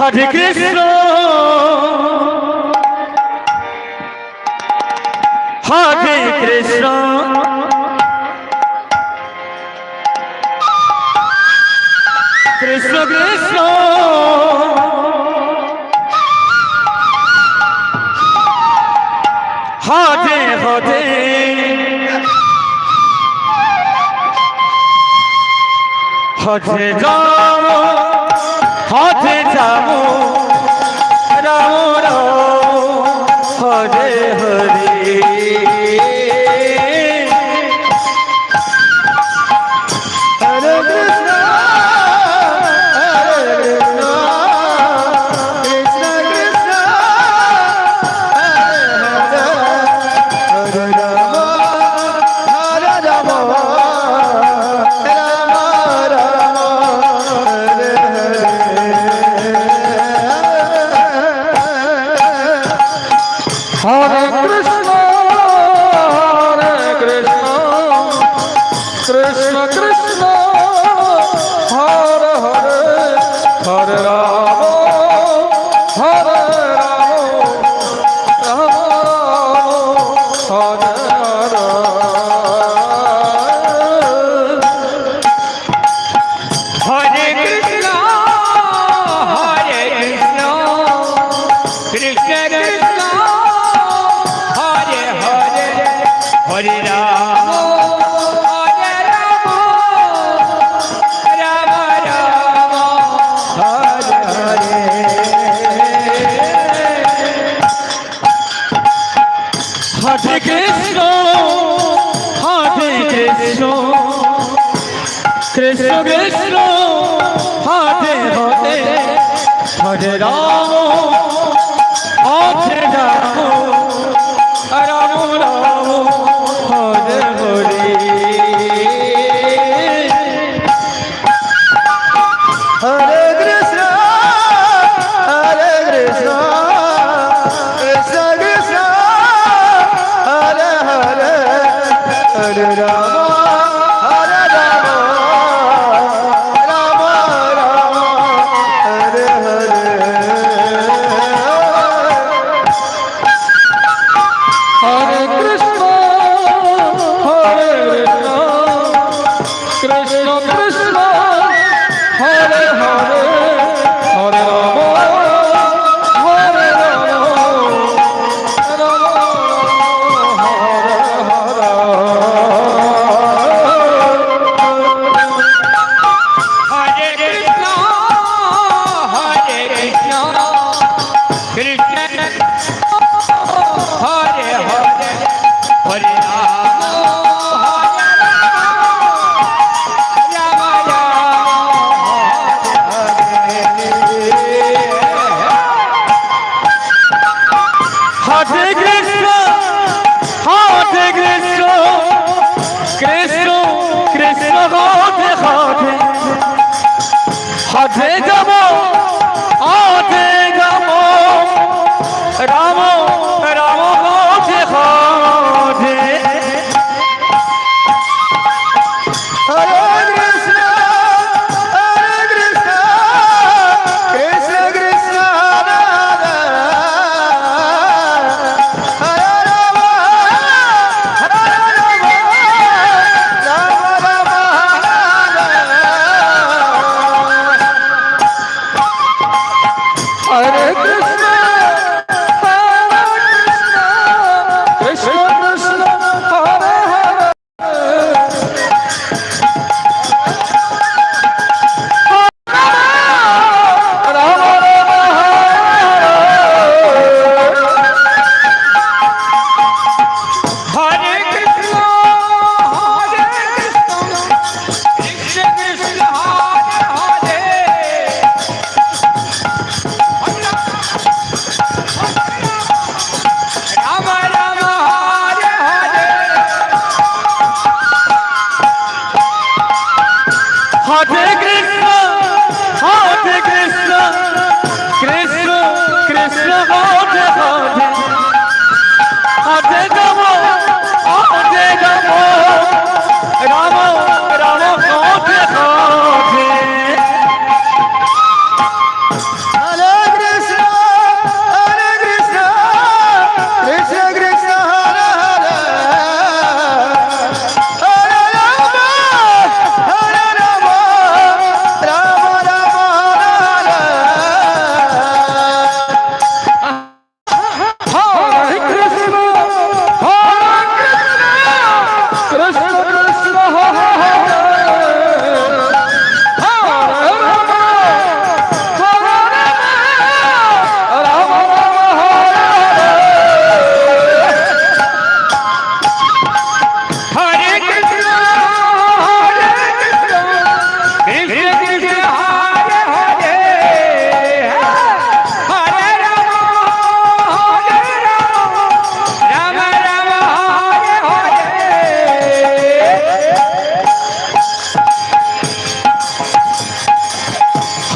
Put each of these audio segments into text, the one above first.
Hare Krishna, Hare Krishna, Krishna Krishna, Hare Hare, Hare Rama, Hare Rama, Rama Rama, Hare Hare. Hare Krishna, Hare Krishna, Krishna Krishna, Hare Hare, Hare Rama, Hare Rama, Rama Rama, Hare Hare. Hare Krishna, Hare Krishna, Krishna Krishna, Hare Hare, Hare Rama, Hare Rama, Rama Rama, Hare Hare. Hare Krishna, Hare Krishna, Krishna Krishna, Hare Hare, Hare Rama, Hare Rama, Rama Rama, Hare Hare. Hare Krishna, Hare Krishna, Krishna Krishna, Hare Hare, Hare Rama, Hare Rama, Rama Rama, Hare Hare. Hare Krishna, Hare Krishna, Krishna Krishna, Hare Hare, Hare Rama, Hare Rama, Rama Rama, Hare Hare. Hare Krishna, Hare Krishna, Krishna Krishna, Hare Hare, Hare Rama, Hare Rama, Rama Hare Krishna, Hare Krishna, Krishna Hare Hare, Hare Rama, Hare Rama, Rama Rama,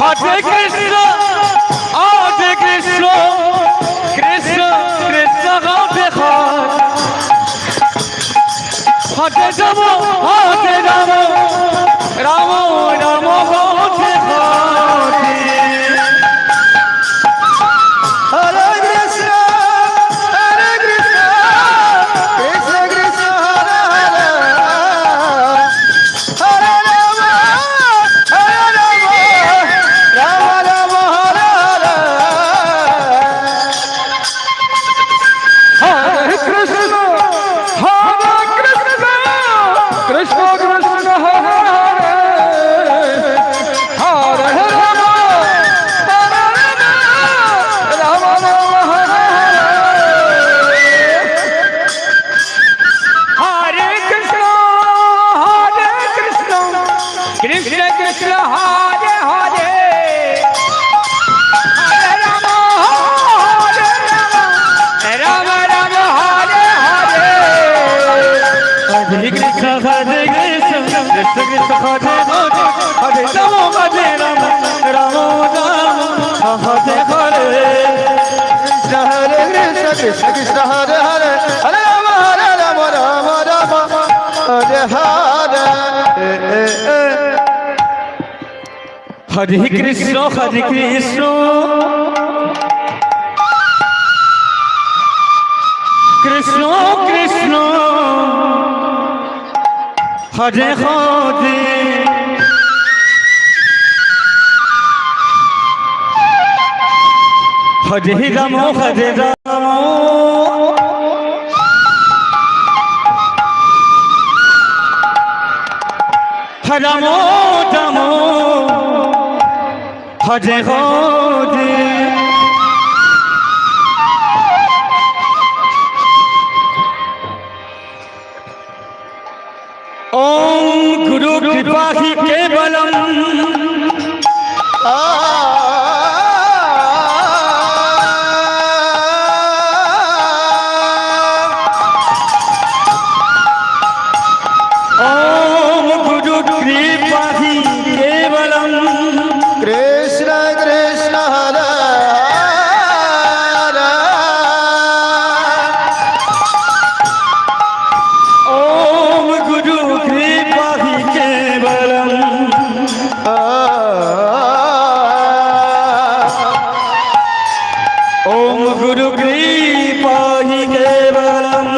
Hare Krishna, Krishna Krishna Hare Hare, Hare Rama, Rama Rama Hare Hare. Hare Krishna, Krishna Krishna, Hare Hare, Hare Rama, Rama Rama, Hare Hare. Hare Krishna, Krishna Krishna Hare Hare, Hare Rama, Rama Rama Hare Hare. Hare Krishna, Krishna Krishna Hare Hare, Hare Rama, Rama Rama Hare Hare. Hare Krishna, Krishna Krishna Hare Hare, Hare Rama, Rama Rama Hare Hare. Hare Krishna, Krishna Krishna, Hare Hare, Hare Rama, Rama Rama, Hare Hare. Hare Krishna, Krishna Krishna Hare Hare, Hare Rama, Rama Rama Hare Hare. Om Guru Kripa Hi Kevalam, Om Guru Kripa Hi Kevalam, Krishna Krishna, Hare Hare. Om Guru Kripa Hi Kevalam, Om Guru Kripa Hi Kevalam.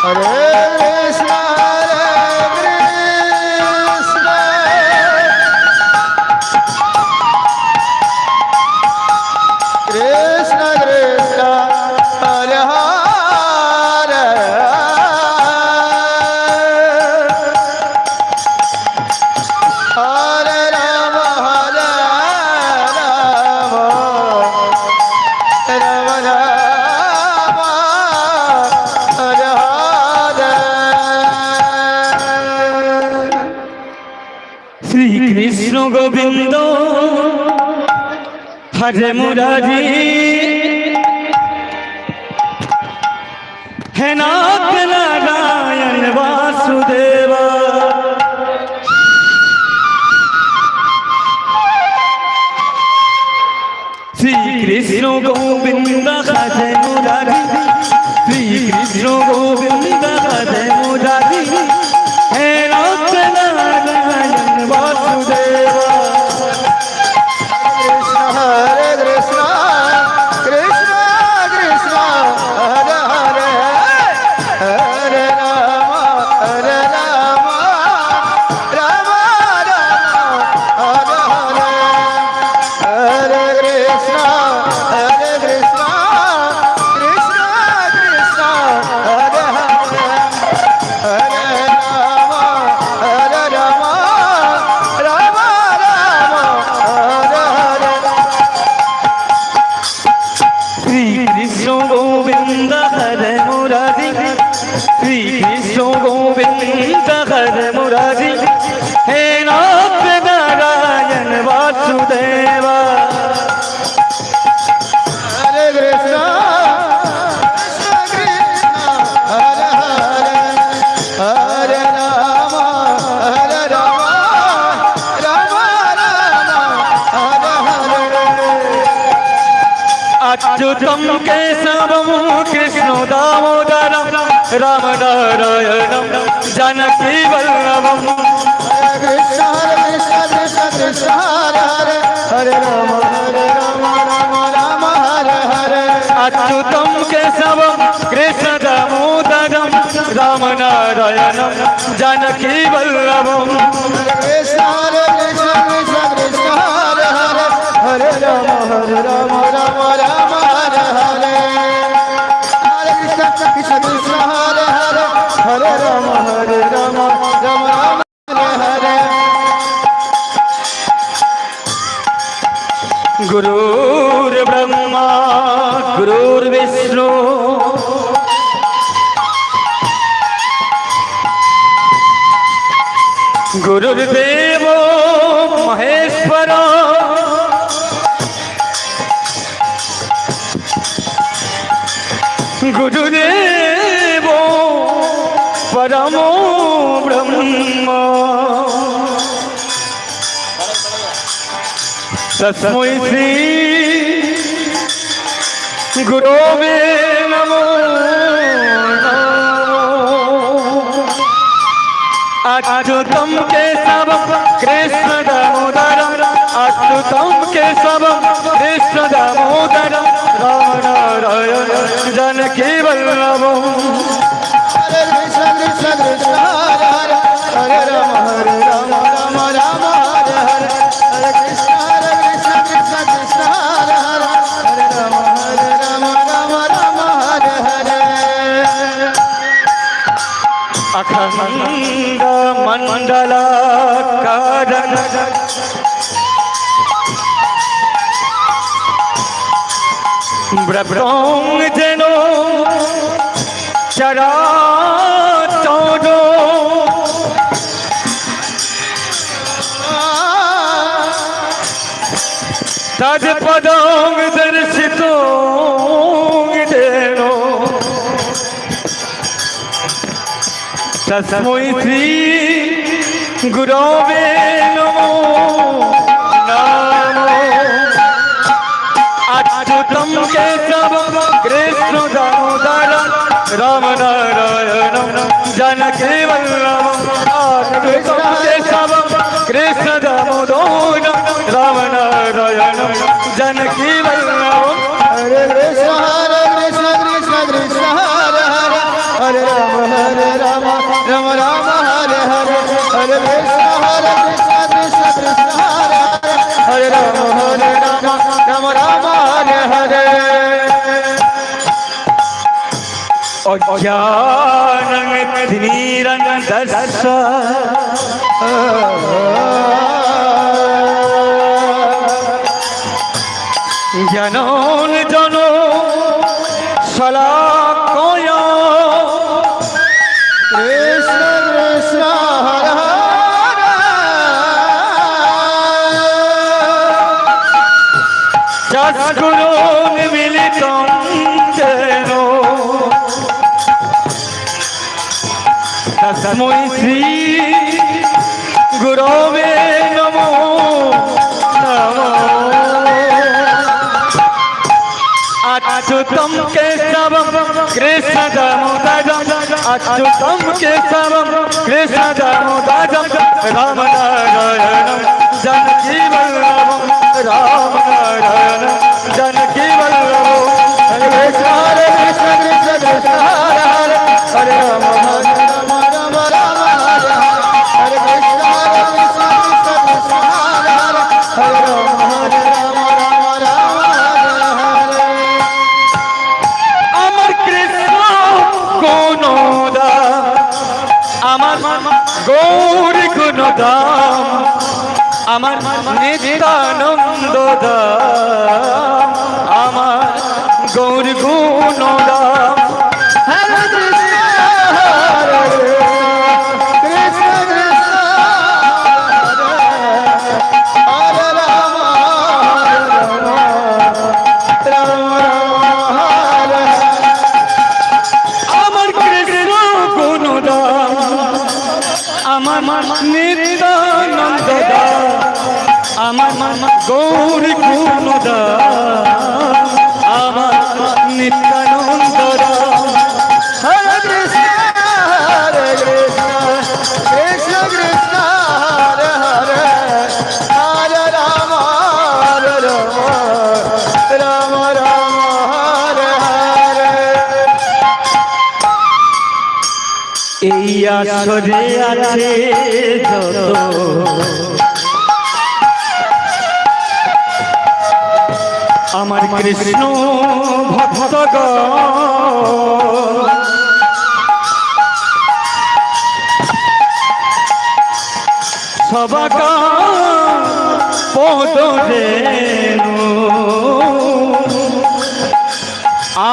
Hare Krishna, Krishna Krishna, Hare Hare, Hare Rama, Rama Rama, Hare Hare. Shri Krishna Govinda Hare Murari, He Nath Narayan Vasudeva. Shri Krishna Govinda Hare Murari, Shri Krishna Govinda Hare Murari, He Nath Narayan Vasudeva. Krishna, Hare Krishna, Krishna Krishna, Hare Hare, Hare Rama, अच्युतं केशवं कृष्ण दामोदरं राम नारायणं जानकी वल्लभम् हरे कृष्ण कृष्ण कृष्ण हरे हरे हरे राम राम राम हरे हरे अच्युतं केशवं कृष्ण दामोदरं राम नारायणं जानकी वल्लभम् हरे कृष्ण कृष्ण कृष्ण हरे हरे हरे राम राम राम हरे हरे हरे कृष्ण कृष्ण कृष्ण हरे हरे हरे राम राम हरे हरे गुरुर्ब्रह्मा गुरुर्विष्णु गुरुर्देवो महेश्वरा गुरुदेवो परमो ब्रह्म तस्मै श्री गुरवे नमो अच्युतं केशवं कृष्ण दामोदरं अच्युतं केशवं कृष्ण दामोदरं राम नारायणं जानकी वल्लभम् हरे कृष्ण कृष्ण कृष्ण हरे हरे हरे राम राम हरे हरे हरे कृष्ण कृष्ण कृष्ण हरे हरे हरे राम हरे हरे अखंड मंडलाकारं ब्रह्मं जनो चराचरो तत्पदं दर्शितो जेनो तस्मै श्री गुरवे नमो अच्युतं केशवं कृष्ण दामोदरं राम नारायणं जानकी वल्लभम् अच्युतं केशवं कृष्ण दामोदरं राम नारायणं जानकी वल्लभम् हरे कृष्ण कृष्ण कृष्ण हरे हरे हरे राम राम राम हरे हरे हरे कृष्ण कृष्ण कृष्ण हरे हरे राम राम हरे हरे अज्ञानं तिमिरन्धस्य ज्ञानाञ्जनो शलाकया कृष्ण कृष्ण हरे हरे चक्षुरुन्मीलितं येन तस्मै श्री गुरवे नमो अच्युतं केशवं कृष्ण दामोदरं अच्युतं केशवं कृष्ण दामोदरं राम नारायणं जानकी वल्लभम् राम नारायणं जानकी वल्लभम् हरे कृष्ण कृष्ण कृष्ण हरे हरे हरे राम हरे हरे कृष्ण कृष्ण कृष्ण हरे हरे हरे राम हरे हरे আমার কৃষ্ণ গুণদাম আমার গৌর গুণদাম আমার নিত্যানন্দ দাম আমার গৌর গুণদাম हरे कृष्ण कृष्ण कृष्ण हरे राम राम हरे আমার কৃষ্ণ গুণদাম আমার নিত্যানন্দ দাম আমার গৌর গুণদাম আমার আসরে আছে যত আমার কৃষ্ণ ভক্তগণ সবাকা পদ রেণু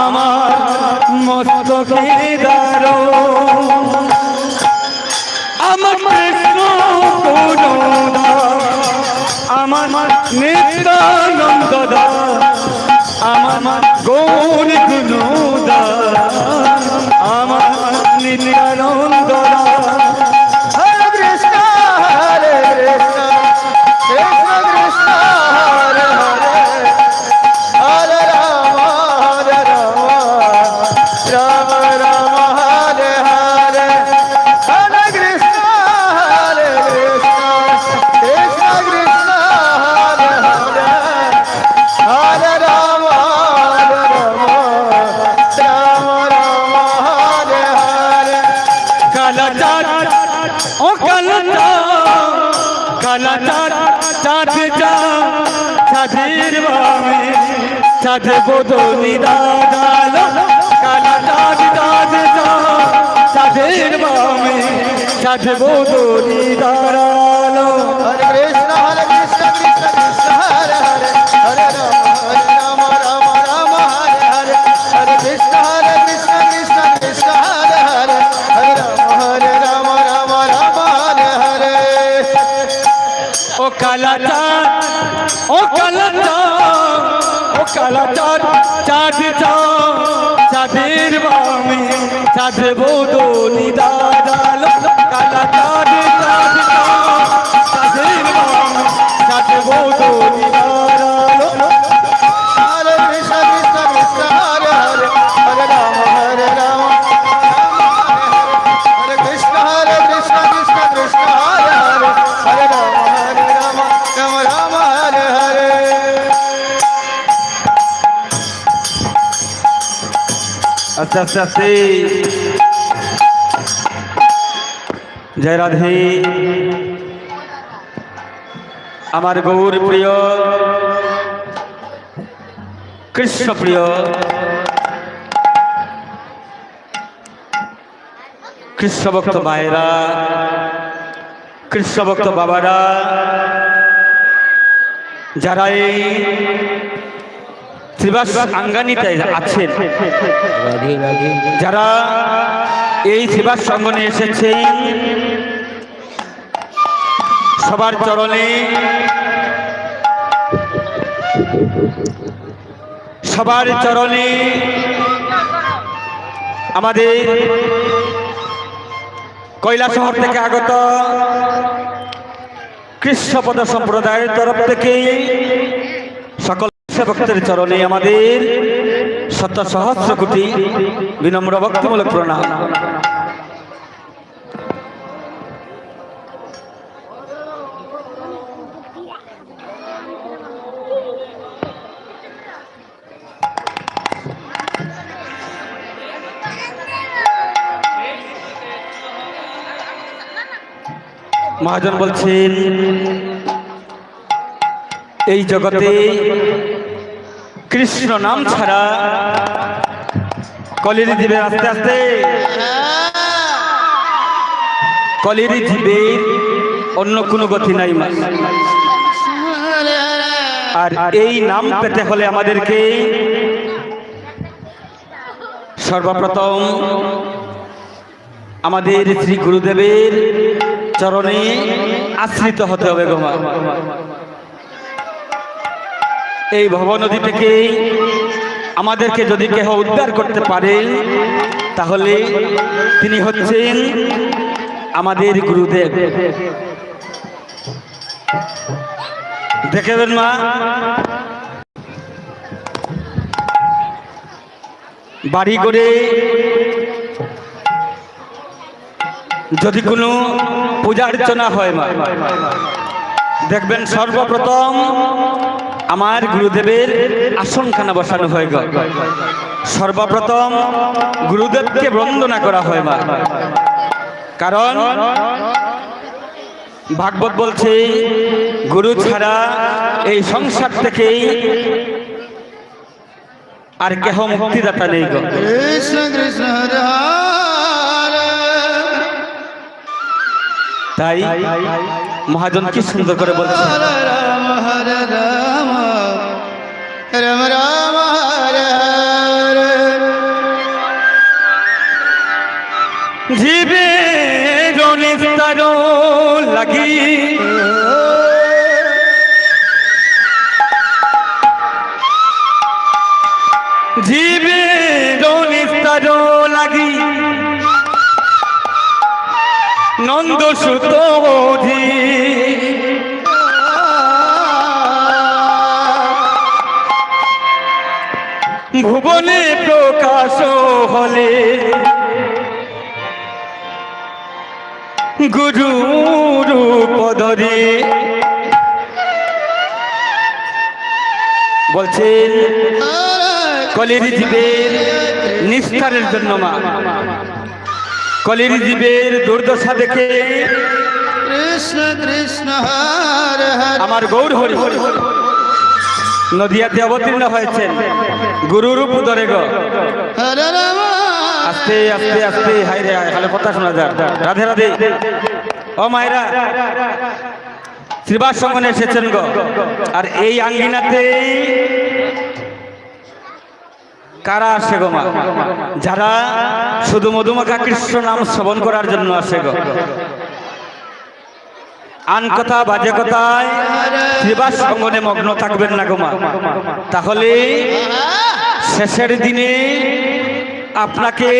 আমার মস্তকের দ্বারা আমার কৃষ্ণ করুণা আমার নিত্যানন্দ আমার গৌর গুণদা আমার Nityananda Hare Krishna, Hare Krishna, Krishna Krishna, Hare Hare, Hare Rama, Hare Rama, Rama Rama, Hare Hare, Hare Krishna, Hare Krishna, Krishna Krishna, Hare Hare, Hare Rama, Hare Rama, Rama Rama, Hare Hare. Kalachand ও কালাচাঁদ চাঁদ যা চাঁদের বামে চাঁদ বদলি দাদাল কালাচাঁদ চাঁদ যা চাঁদের বামে চাঁদ বদলি দাঁড়ালো Hare Krishna, Krishna Krishna, Hare Hare, Hare Rama, Rama Rama, Hare Hare, Hare Krishna, Krishna Krishna, Hare Hare, Hare Rama, Rama Rama, Hare Hare. ও কালাচাঁদ ও কালাচাঁদ চাঁদ যা চাঁদের বামে চাঁদ বদলি দাঁড়ালো কালাচাঁদ চাঁদ যা চাঁদের বামে চাঁদ বদলি দাঁড়ালো Hare Krishna, Krishna Krishna, Hare Hare, Hare Rama, Rama Hare Hare, Hare Krishna, Krishna Krishna, Hare Hare, Hare Rama, Rama Rama, Hare Hare. আস্তে আস্তে আস্তে জয় রাধে আমার গৌর প্রিয় কৃষ্ণ প্রিয় কৃষ্ণ ভক্ত ভাইরা কৃষ্ণ ভক্ত বাবারা যারা এই শ্রীবাস আঙ্গানিতে আছেন যারা এই শ্রীবাস সঙ্গনে এসেছে সবার চরণে আমাদের কৈলাসহর থেকে আগত কৃষ্ণপদ সম্প্রদায়ের তরফ থেকে সকল ভক্তের চরণে আমাদের শত সহস্র কোটি বিনম্র ভক্তিমূলক প্রণাম। মহাজন বলছেন এই জগতে কৃষ্ণ নাম ছাড়া কলির জীবের আস্তে আস্তে কলির জীবের অন্য কোনো গতি নাই আর এই নাম পেতে হলে আমাদেরকে সর্বপ্রথম আমাদের শ্রী গুরুদেবের চরণে আশ্রিত হতে হবে গোমা। এই ভবনদী থেকে আমাদেরকে যদি কেহ উদ্ধার করতে পারে তাহলে তিনি হচ্ছেন আমাদের গুরুদেব। দেখবেন মা, বাড়ি করে যদি কোনো পূজা অর্চনা হয় মা, দেখবেন সর্বপ্রথম আমার গুরুদেবের আসনখানা বসানো হয় গো। সর্বপ্রথম গুরুদেবকে বন্দনা করা হয় মা। কারণ ভাগবত বলছে গুরু ছাড়া এই সংসার থেকে আর কেহ মুক্তিদাতা নেই গো। কৃষ্ণ কৃষ্ণ হরে হরে। তাই মহাজন কি সুন্দর করে বলছে, হরে রাম হরে রাম রাম রাম হরে হরে। জীবে নিস্তার লাগি জীবে নিস্তার লাগি নন্দ সুত ভুবনে প্রকাশ হলে গুরু রূপ ধরে বলছেন কলির জীবের নিস্তারের জন্য মা, কলির জীবের দুর্দশা দেখে কৃষ্ণ কৃষ্ণ হরে হরে। আমার গৌর হরি নদিয়াতে অবতীর্ণ হয়েছেন গুরু রূপ ধরে গো। হরে রাম আস্তে আস্তে আস্তে হাই রে হাই, ভালো কথা শোনা যায়। রাধে রাধে ও মায়েরা, শ্রীবাস সঙ্গনে এসেছেন গো। আর এই আঙ্গিনাতে কারা আসে গো মা? যারা শুধু মধুমাখা কৃষ্ণ নাম শ্রবণ করার জন্য আসে গো। আন কথা বাজে কথায় শ্রীবাস সঙ্গনে মগ্ন থাকবেন না গো মা, তাহলে শেষের দিনে আপনাকে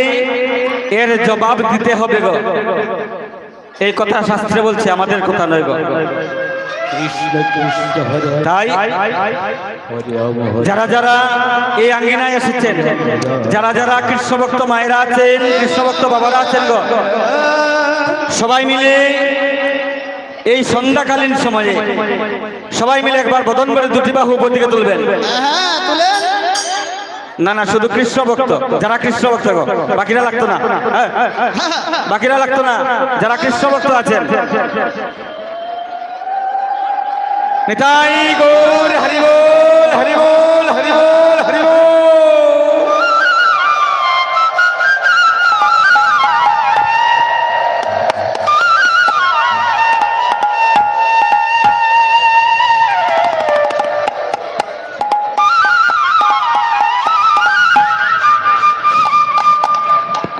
এর জবাব দিতে হবে গো। এই কথা শাস্ত্রে বলছে, আমাদের কথা নয় গো। তাই যারা যারা এই আঙ্গিনায় এসেছেন, যারা যারা কৃষ্ণ ভক্ত মায়েরা আছেন, কৃষ্ণ ভক্ত বাবারা আছেন গো, সবাই মিলে এই সন্ধ্যাকালীন সময়ে সবাই মিলে একবার বদন করে দুটি বাহু উপর দিকে তুলবেন। হ্যাঁ তুলে। না না, শুধু কৃষ্ণ ভক্ত, যারা কৃষ্ণ ভক্ত গো, বাকিরা লাগতো না। বাকিরা লাগতো না, যারা কৃষ্ণ ভক্ত আছেন। নিতাই গৌর হরি বল হরি বল হরি বল হরি বল।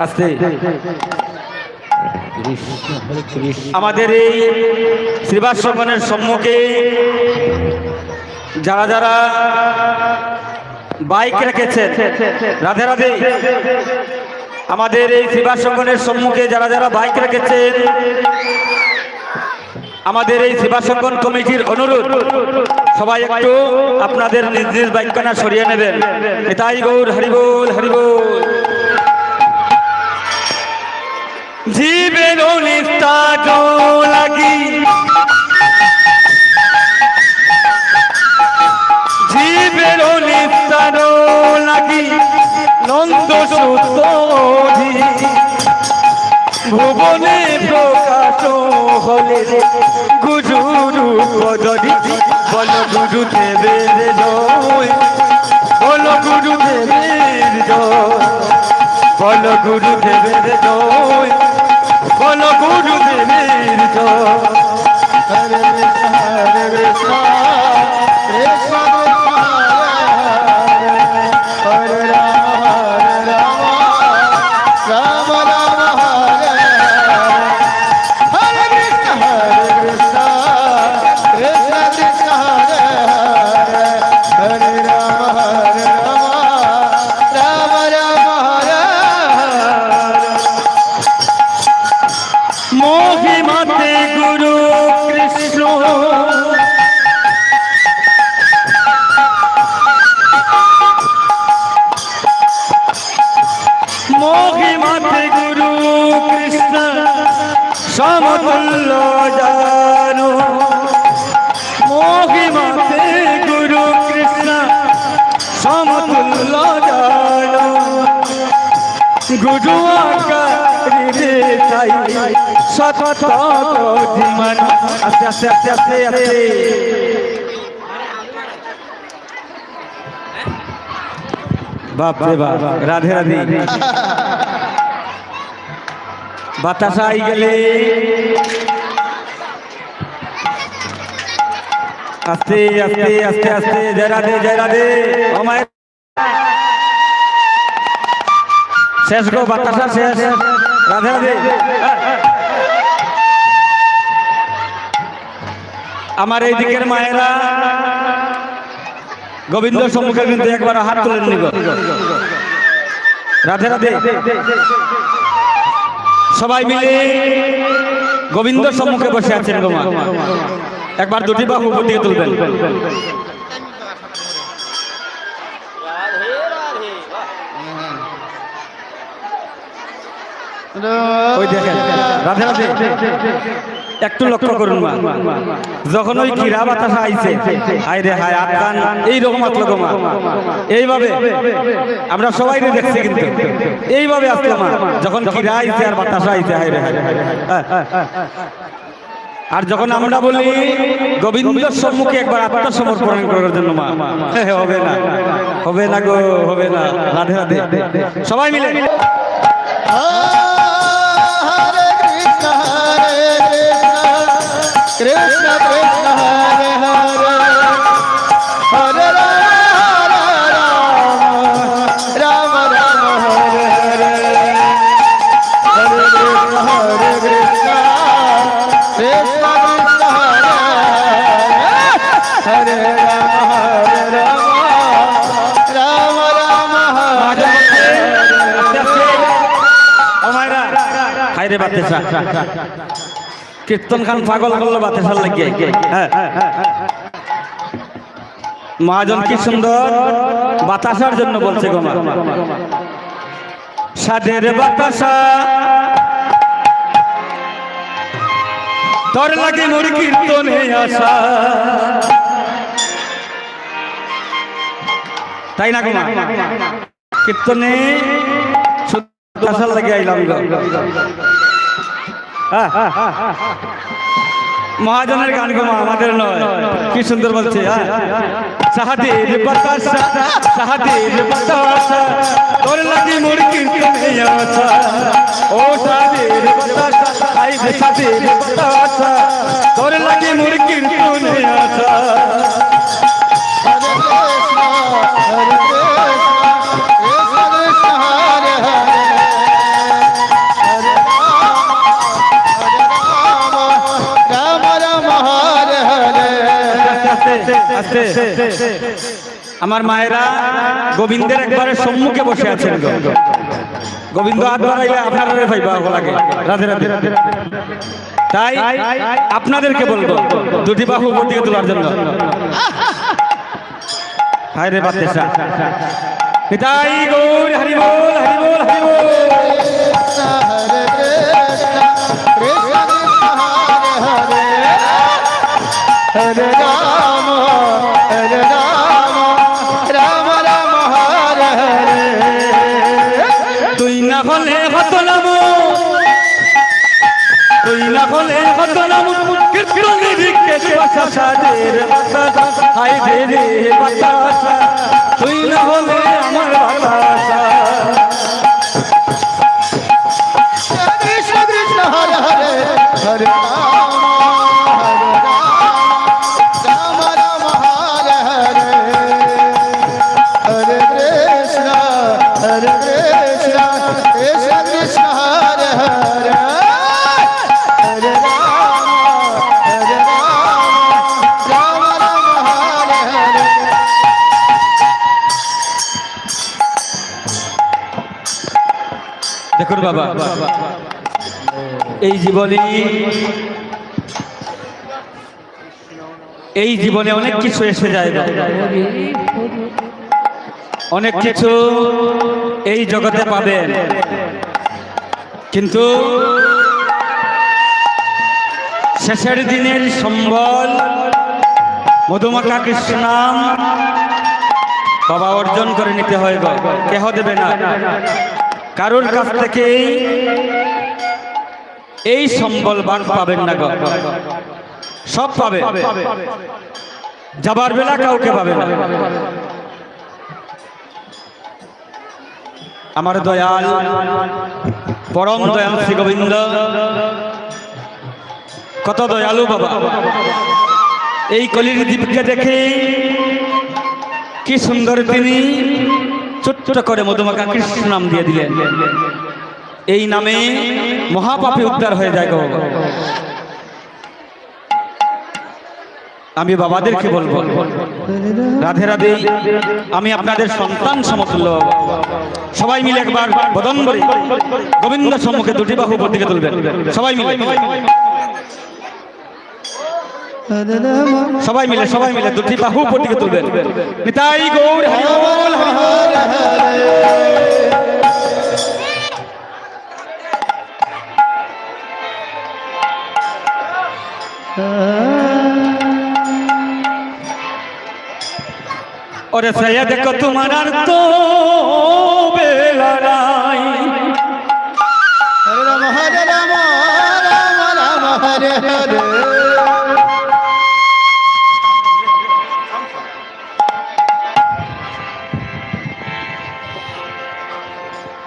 আস্তে আমাদের এই শ্রীবাস সঙ্গনের সম্মুখে যারা যারা বাইক রেখেছেন, রাধে রাধে, আমাদের এই শ্রীবাস সঙ্গনের সম্মুখে যারা যারা বাইক রেখেছেন, আমাদের এই শ্রীবাস সঙ্গন কমিটির অনুরোধ, সবাই একটু আপনাদের নিজ নিজ বাইকখানা সরিয়ে নেবেন। নিতাই গৌর হরিবোল হরিবোল। জীবের নিস্তার লাগি জীবের নিস্তার লাগি নন্দ সুত ভুবনে প্রকাশ হলে গুরু রূপ ধরি বল গুরু দেবের জয়, বল গুরু দেবের জয়, বল গুরু দেবের জয়, বল গুরু দেবের জয়। হরে কৃষ্ণ হরে কৃষ্ণ কৃষ্ণ কৃষ্ণ হরে হরে। হরে রাম হরে রাম রাম রাম হরে হরে। হরে কৃষ্ণ কৃষ্ণ কৃষ্ণ হরে হরে। হরে রাম রাম রাম হরে হরে। মহিমাতে গুরু কৃষ্ণ মহিমাতে গুরু কৃষ্ণ সমতুল্য জানো, মহিমাতে গুরু কৃষ্ণ সমতুল্য জানো, গুরু আকারে তাই অসৎ অধিমান আস্তে আস্তে আস্তে আস্তে আস্তে বাপ রে বাপ রাধে রাধে বাতাসা আই গেলে আস্তে আস্তে আস্তে আস্তে জয় রাধে ও মায়ের শেষ গো বাতাসা শেষ রাধে রাধে আমার এই দিকের মায়েরা গোবিন্দ সম্মুখে কিন্তু একবার হাত তুলে নিব রাধে রাধে সবাই মিলে গোবিন্দ সম্মুখে বসে আছেন গো মা একবার দুটি বাহু উপর দিকে তুলবেন ওই দেখেন রাধে রাধে একটু লক্ষ্য করুন মা যখন ওই ক্ষীরা বাতাসা আইছে হায় রে হায় আত্মান এইরকম আসলো গো মা এইভাবে আমরা সবাই দেখছি কিন্তু এইভাবে আসলো মা যখন ক্ষীরা আইছে আর বাতাসা আইছে হায় রে হায় আর যখন আমরা বলি গোবিন্দের সম্মুখে একবার আত্মসমর্পণ করার জন্য মা হবে না গো হবে না রাধে রাধে সবাই মিলে কৃষ্ণ কৃষ্ণ হরে হরে হরে রাম রাম হরে হরে হরে কৃষ্ণ হরে কৃষ্ণ কৃষ্ণ কৃষ্ণ হরে হরে রাম রাম রাম হরে হায় রে বাতাসা কীর্তন খান পাগল করলো বাতাসার লাগিয়ে মহাজন কি সুন্দর বাতাসার জন্য বলছে গো মা সাদের বাতাসা তোর লাগে মোর কীর্তনে আসা তাই না গো মা কীর্তনে বাতাসার লাগিয়ে আইলাম গো মহাজনের গান গো আমাদের নয় কি সুন্দর বলছে সাহাদের বাতাসা তোর লাগি মোর কীর্তনে আসা ও সাহাদের বাতাসা আই রে সাহাদের বাতাসা তোর লাগি মোর কীর্তনে আসা হরে কৃষ্ণ কৃষ্ণ হরে হরে আমার মায়েরা গোবিন্দের একবারে সম্মুখে বসে আছেন গোবিন্দ হাত বাড়াইলে আপনারা ভাইবা লাগে রাধে রাধে তাই আপনাদেরকে বলবো দুটি বাহু উপর দিকে তোলার জন্য হায় রে বাতাসা পিতাই গৌর হরি বল হরি বল হরি বল হরে কৃষ্ণ কৃষ্ণ কৃষ্ণ হরে হরে হরে রাম রাম রাম হরে হরে তুই না হলে হতো নাম কীর্তনে ভিক্ষে বাতাসা দের বাতাসা হায় রে বাতাসা তুই না হলে আমার বাতাসা কৃষ্ণ কৃষ্ণ হরে হরে হরে রাম রাম হরে হরে হরে কৃষ্ণ কৃষ্ণ কৃষ্ণ হরে হরে হরে রাম রাম হরে হরে দেখুন বাবা এই জীবনে অনেক কিছু এসে যায় অনেক কিছু এই জগতে পাবেন কিন্তু শেষের দিনের সম্বল মধুমাখা কৃষ্ণ নাম বাবা অর্জন করে নিতে হয় কেহ দেবে না কারোর কাছ থেকে এই সম্বল বান পাবেন না গো, সব পাবে, যাবার বেলা কাউকে পাবে না। আমার দয়াল পরম দয়াল শ্রী গোবিন্দ কত দয়ালু বাবা। এই কলির দ্বীপকে দেখে কি সুন্দর তিনি ছোট্ট করে মধুমাখা কৃষ্ণ নাম দিয়ে দিলেন। এই নামে মহাপাপী উদ্ধার হয়ে যায় গো। আমি বাবাদেরকে বলবো রাধে রাধে, আমি আপনাদের সন্তান সমতুল্য। সবাই মিলে একবার বদন করে গোবিন্দ সম্মুখে দুটি বাহু উপর দিকে তুলবেন। সবাই মিলে সবাই মিলে দুটি বাহু উপর দিকে তুলবেন। নিতাই গৌর হরি বল, হরি বল। ওরে সাইয়া দেখো তোমার আর তো বেলা নাই। হরে রাম হরে রাম রাম রাম হরে হরে।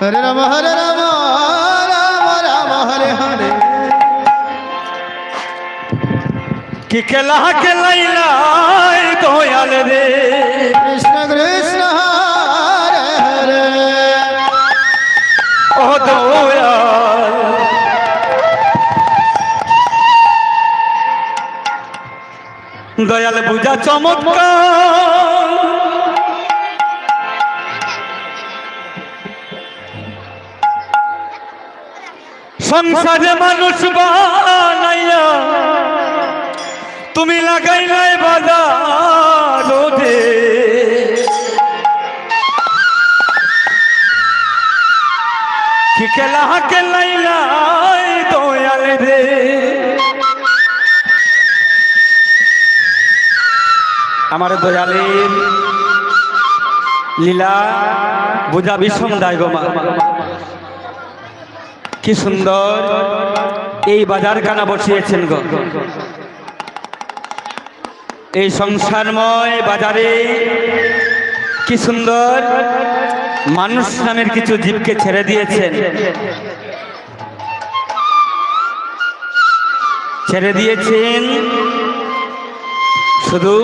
হরে রাম হরে রাম রাম রাম হরে হরে। কি খেলা খেলাইলাই দয়াল রে, কৃষ্ণ কৃষ্ণ হরে হরে। ও দয়াল দয়াল বুঝা চমৎকার। সংসারে মানুষ বানাইয়া তুমি লাগাইলাই বাজার রোদে। কি খেলা খেলাইলাই দয়াল রে, আমার দয়ালের লীলা বুঝা বিষম দায় গো মা। কি সুন্দর এই বাজার কানা বসিয়েছেন গো। এই সংসারময় বাজারে কি সুন্দর মানুষ নামের কিছু জীবকে ছেড়ে দিয়েছেন, ছেড়ে দিয়েছেন শুধু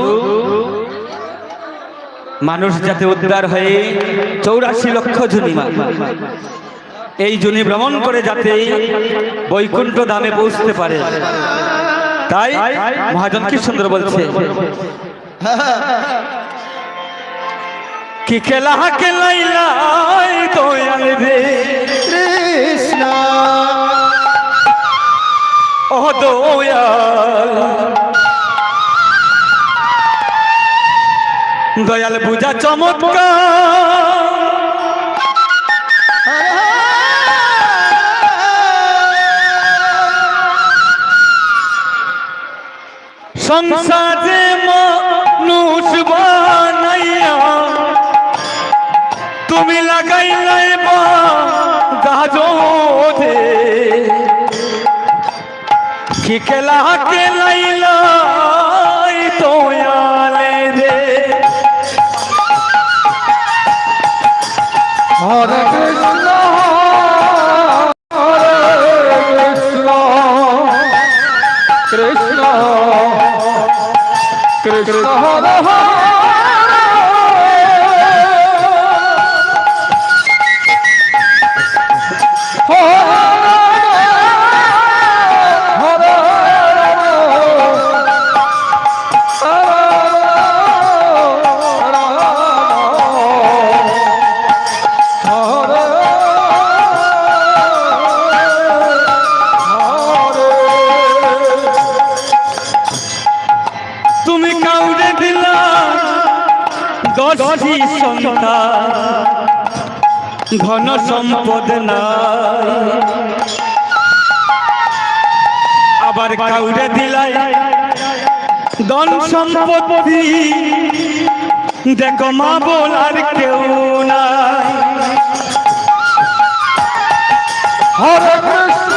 মানুষ যাতে উদ্ধার হয়ে 84 লক্ষ জনী এই জনি ভ্রমণ করে যাতে বৈকুণ্ঠ ধামে পৌঁছতে পারে। তাই মহাজন কি সুন্দর বলছে, কি খেলা খেলাইলাই দয়াল রে কৃষ্ণ। ও দয়াল দয়াল বুঝা চমৎকার। সংসারে মানুষ বানাইয়া তুমি লাগাইলাই বাজে। কি খেলা খেলাইলাই দয়ালে রে। হরে কৃষ্ণ হরে কৃষ্ণ কৃষ্ণ কৃষ্ণ হরে হরে। তুমি কাউরে দিলা 10টি সন্তান, ধন সম্পদ নাই। আবার কাউরে দিলাই ধন সম্পত্তি, দেখো মা বলার কেউ নাই। হরে কৃষ্ণ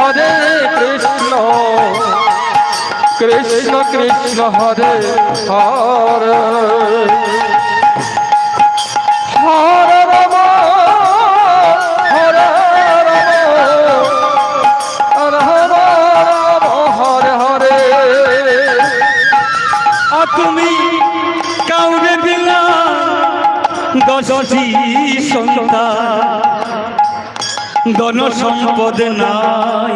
হরে কৃষ্ণ কৃষ্ণ কৃষ্ণ হরে হরে হরে রাম হরে রাম হরে হরে। তুমি কাউরে দিলা 10টি সন্তান, ধন সম্পদ নাই,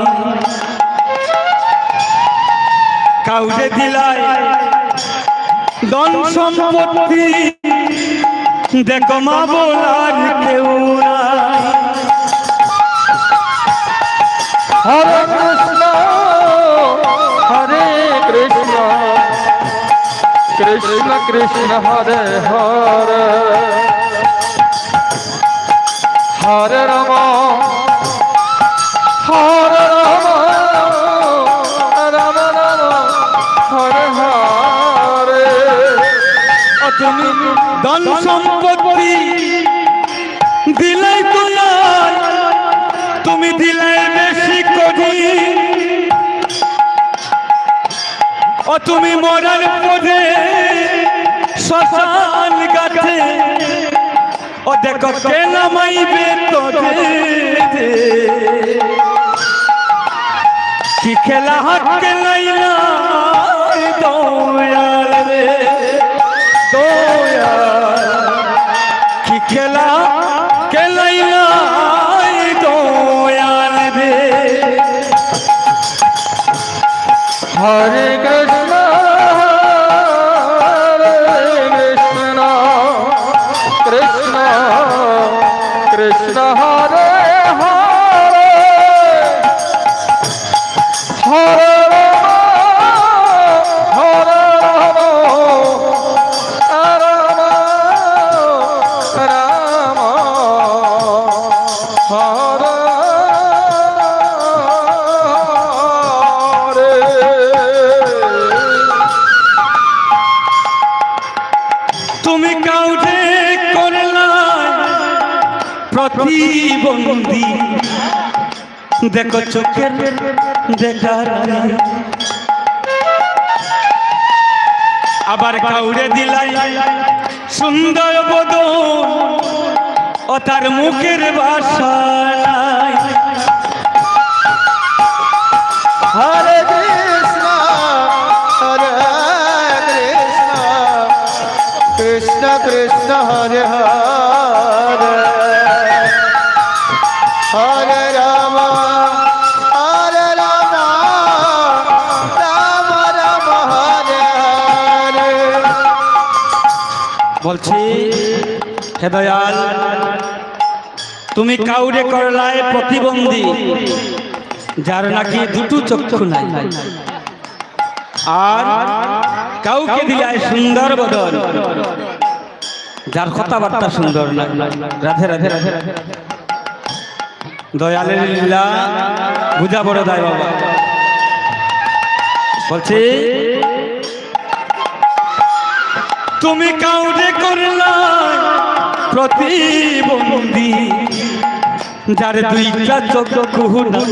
কাউরে দিলাই ধন সম্পত্তি, দেখো মা বলার কেউ নাই। হরে কৃষ্ণ হরে কৃষ্ণ কৃষ্ণ কৃষ্ণ হরে হরে হরে রাম হরে রাম রাম রাম হরে হরে। তুমি ধন সম্পত্তি দিলাই তোমার, তুমি দিলাই বেশি করি, ও তুমি মরার পরে শ্মশান গাছে, ও দেখো কে নামাইবে তোরে, কি খেলা হাত খেলাইলা দয়াল রে দয়াল, কি খেলা খেলাইলা দয়াল রে। হরে কৃষ্ণ কৃষ্ণ কৃষ্ণ কৃষ্ণ হরে হরে হরে হরে রাম রাম হরে তুমি কাউরে করলা প্রতিবন্ধী, দেখো চোখের দেখার, আবার কাউরে দিলাই সুন্দর বদন, ও তার মুখের ভাষা নাই। হরে কৃষ্ণ হরে কৃষ্ণ কৃষ্ণ কৃষ্ণ হরে হরে হরে রাম রাম রাম হরে হরে। বলছি হে দয়াল, তুমি কাউরে করলায় প্রতিবন্ধী, যার নাকি দুটো চক্ষু নাই, আর কাউকে দিলায় সুন্দর বদন, যার কথাবার্তা সুন্দর না। রাধে রাধে রাধে রাধে। দয়ালের লীলা বুঝা বড় দায় বাবা। বলছি তুমি কাউরে করলা প্রতিবন্ধী, যার দুইটা চক্ষু নাই,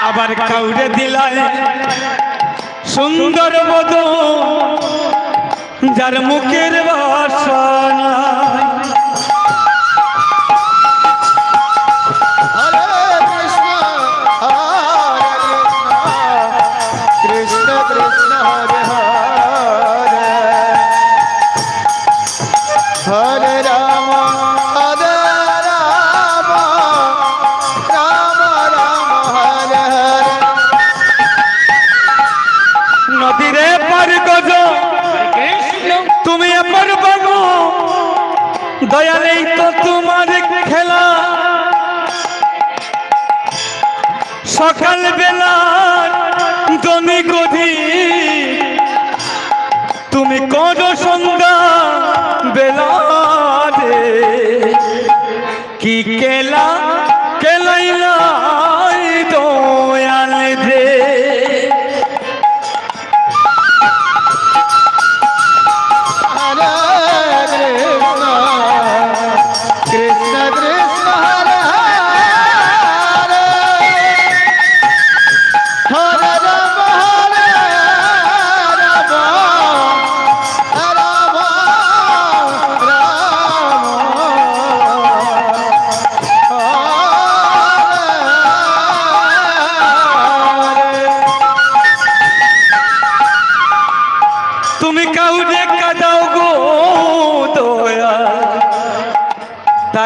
আবার কাউরে দিলায় সুন্দর বদন, যার মুখের ভাষা নাই। হরে কৃষ্ণ কৃষ্ণ কৃষ্ণ হরে হরে হরে রাম রাম রাম হরে হরে। নদীরে পার গজ তুমি আমার বাবু, দয়ালেই তো তোমার খেলা, সকাল বেলা জমি গধি, তুমি কর সন্ধ্যা বেলা রে, কি কেলা কেলাইলা দয়াল রে। হরে কৃষ্ণ কৃষ্ণ কৃষ্ণ হরে হরে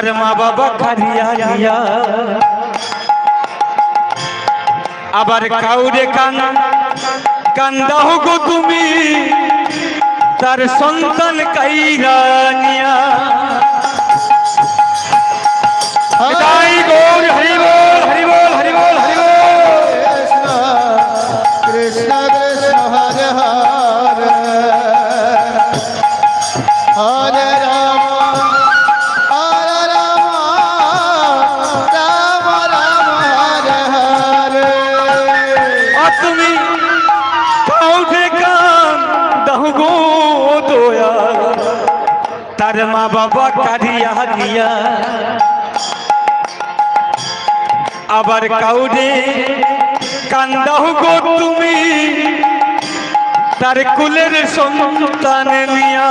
তার মা বাবা খারিয়া দিয়া আবার কাউরে কান্দাও গো তুমি তার সন্তান কাইরা নিয়া তাই গৌর হরি বল হরি বল হরি বল হরি বল কৃষ্ণ কৃষ্ণ হরে হরে হরে রাম হরে রাম রাম রাম হরে হরে আর তুমি কাউরে কান্দাও গো দয়া তার মা বাবা কারিয়া দিয়া আবার কাউরে কান্দাও গো তুমি তার কুলের সন্তান নিয়া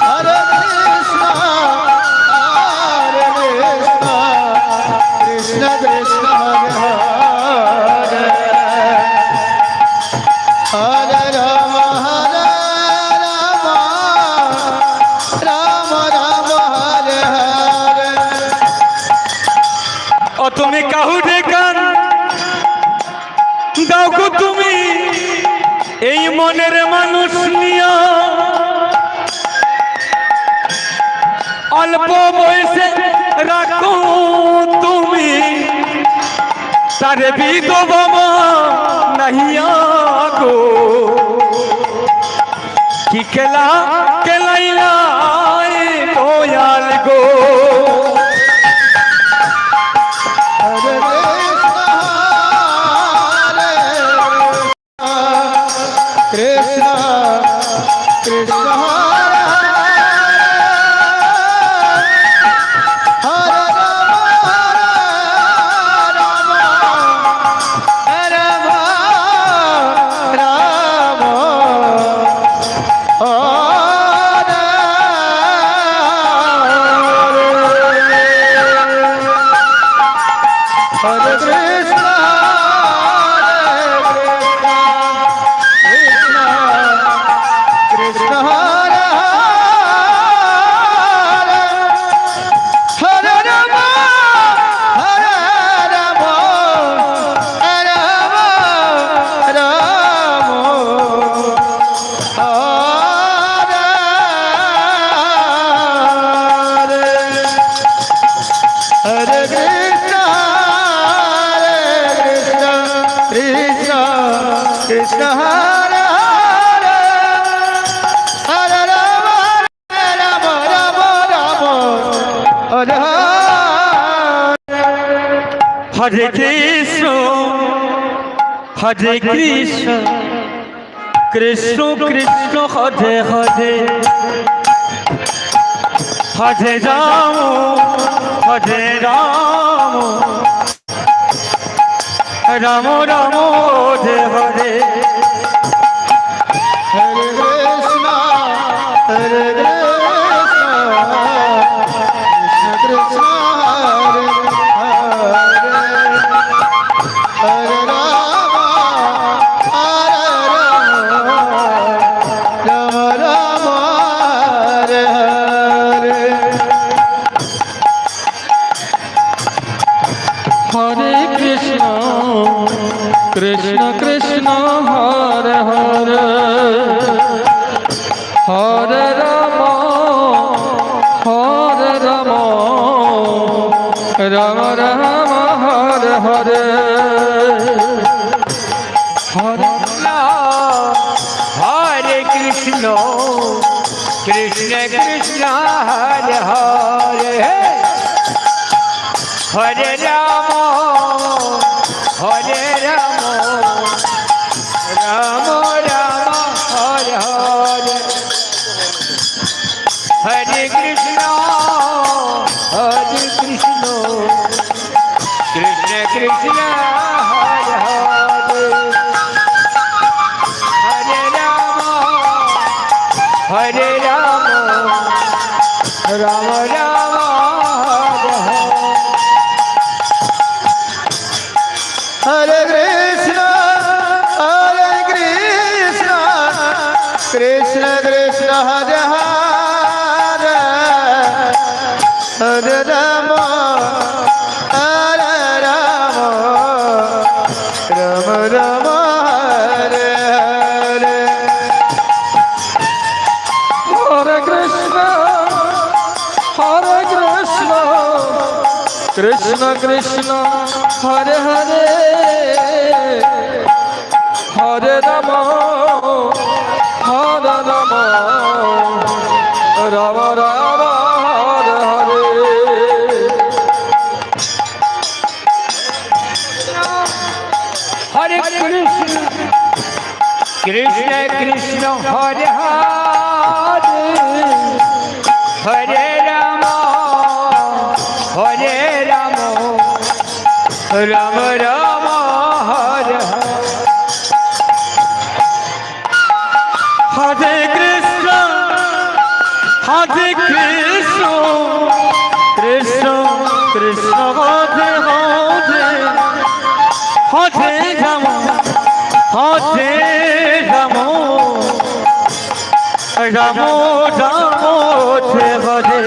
হরে কৃষ্ণ কৃষ্ণ কৃষ্ণ হরে হরে হরে রাম রাম রাম হরে হরে ও তুমি কাউরে কান দাও গো তুমি এই মনের মানুষ নিয়া অল্প বয়সে রাখো তুমি তারে বিধবা মা নাহিয়া গো কি খেলা খেলাইলা দয়াল গো হরে কৃষ্ণ কৃষ্ণ হরে হরে রাম রাম হরে কৃষ্ণ কৃষ্ণ কৃষ্ণ হরে হরে রাম রাম হরে কৃষ্ণ কৃষ্ণ কৃষ্ণ হরে হরে হরে রাম রাম রাম রাম হরে হরে কৃষ্ণ হরে কৃষ্ণ কৃষ্ণ কৃষ্ণ হরে হরে হরে রাম হরে রাম রাম রাম হরে হরে হরে কৃষ্ণ হরে কৃষ্ণ কৃষ্ণ কৃষ্ণ হরে হরে হরে রাম রাম রাম হরে হরে হরে কৃষ্ণ কৃষ্ণ কৃষ্ণ হরে হরে হরে রাম রাম রাম হরে হরে হরে হরে কৃষ্ণ কৃষ্ণ কৃষ্ণ হরে হরে হরে রাম রাম রাম হরে হরে হরে কৃষ্ণ কৃষ্ণ কৃষ্ণ হরে হরে হরে রাম রাম রাম হরে হরে হরে কৃষ্ণ কৃষ্ণ কৃষ্ণ হরে হরে কৃষ্ণ কৃষ্ণ হরে হরে হরে রাম হরে রাম রাম রাম হরে হরে হরে কৃষ্ণ কৃষ্ণ কৃষ্ণ হরে হরে হরে রাম রাম রাম হরে হরে কৃষ্ণ কৃষ্ণ কৃষ্ণ হরে হরে হরে রাম হরে রাম রাম রাম হরে হরে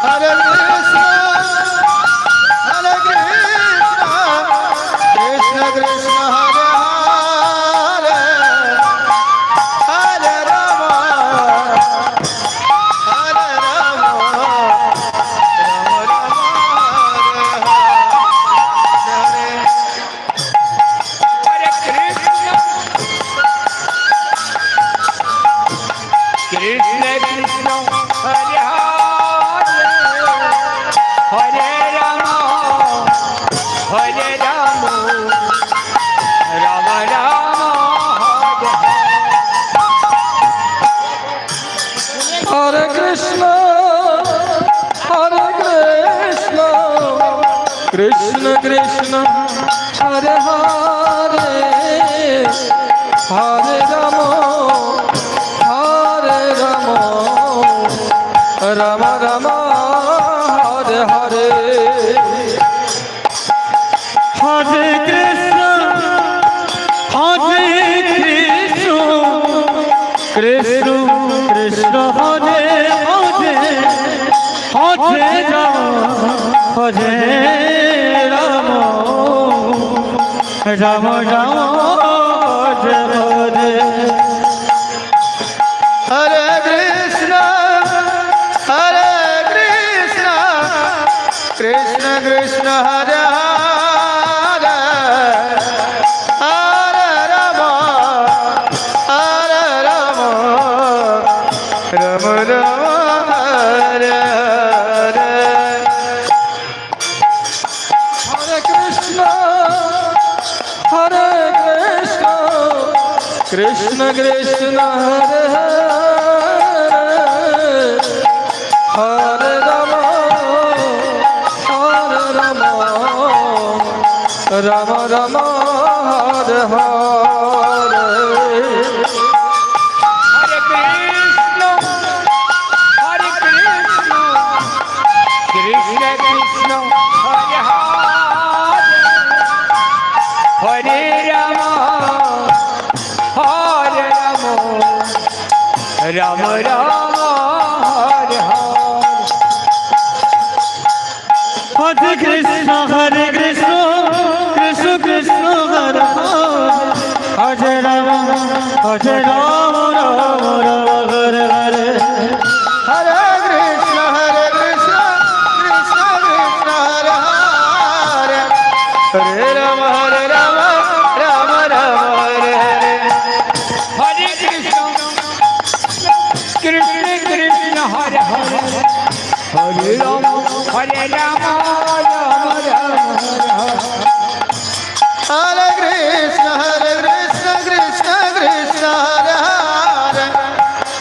হরে কৃষ্ণ কৃষ্ণ কৃষ্ণ হরে হরে হরে রাম কৃষ্ণ কৃষ্ণ হরে হরে হরে রাম রাম রাম হরে কৃষ্ণ কৃষ্ণ কৃষ্ণ হরে হরে হরে রাম রাম রাম হরে হরে হরে কৃষ্ণ কৃষ্ণ কৃষ্ণ হরে হরে হরে রাম রাম রাম হরে হরে হরে কৃষ্ণ কৃষ্ণ কৃষ্ণ হরে হরে হরে রাম রাম রাম হরে হরে হরে কৃষ্ণ কৃষ্ণ কৃষ্ণ হরে হরে রাম রাম রাম হরে হরে হরে কৃষ্ণ কৃষ্ণ কৃষ্ণ হরে হরে রাম রাম রাম হরে হরে কৃষ্ণ কৃষ্ণ কৃষ্ণ হরে হরে রাম রাম রাম হরে হরে হরে কৃষ্ণ কৃষ্ণ কৃষ্ণ হরে হরে হরে রাম রাম রাম হরে হরে হরে কৃষ্ণ কৃষ্ণ কৃষ্ণ হরে হরে হরে রাম রাম রাম হরে কৃষ্ণ কৃষ্ণ কৃষ্ণ হরে হরে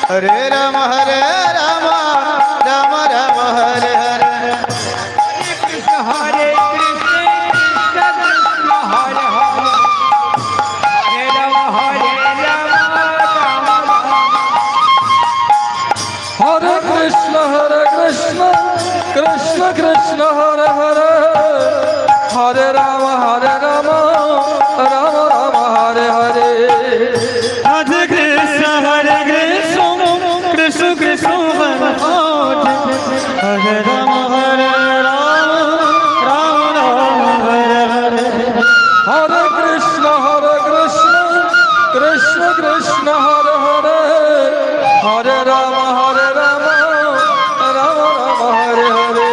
হরে রাম রাম রাম হরে হরে কৃষ্ণ হরে কৃষ্ণ কৃষ্ণ কৃষ্ণ হরে হরে হরে রাম রাম হরে কৃষ্ণ কৃষ্ণ কৃষ্ণ হরে হরে হরে রাম রাম রাম হরে হরে হরে কৃষ্ণ কৃষ্ণ কৃষ্ণ হরে হরে রাম রাম রাম হরে হরে হরে কৃষ্ণ কৃষ্ণ কৃষ্ণ হরে হরে হরে রাম রাম রাম রাম হরে হরে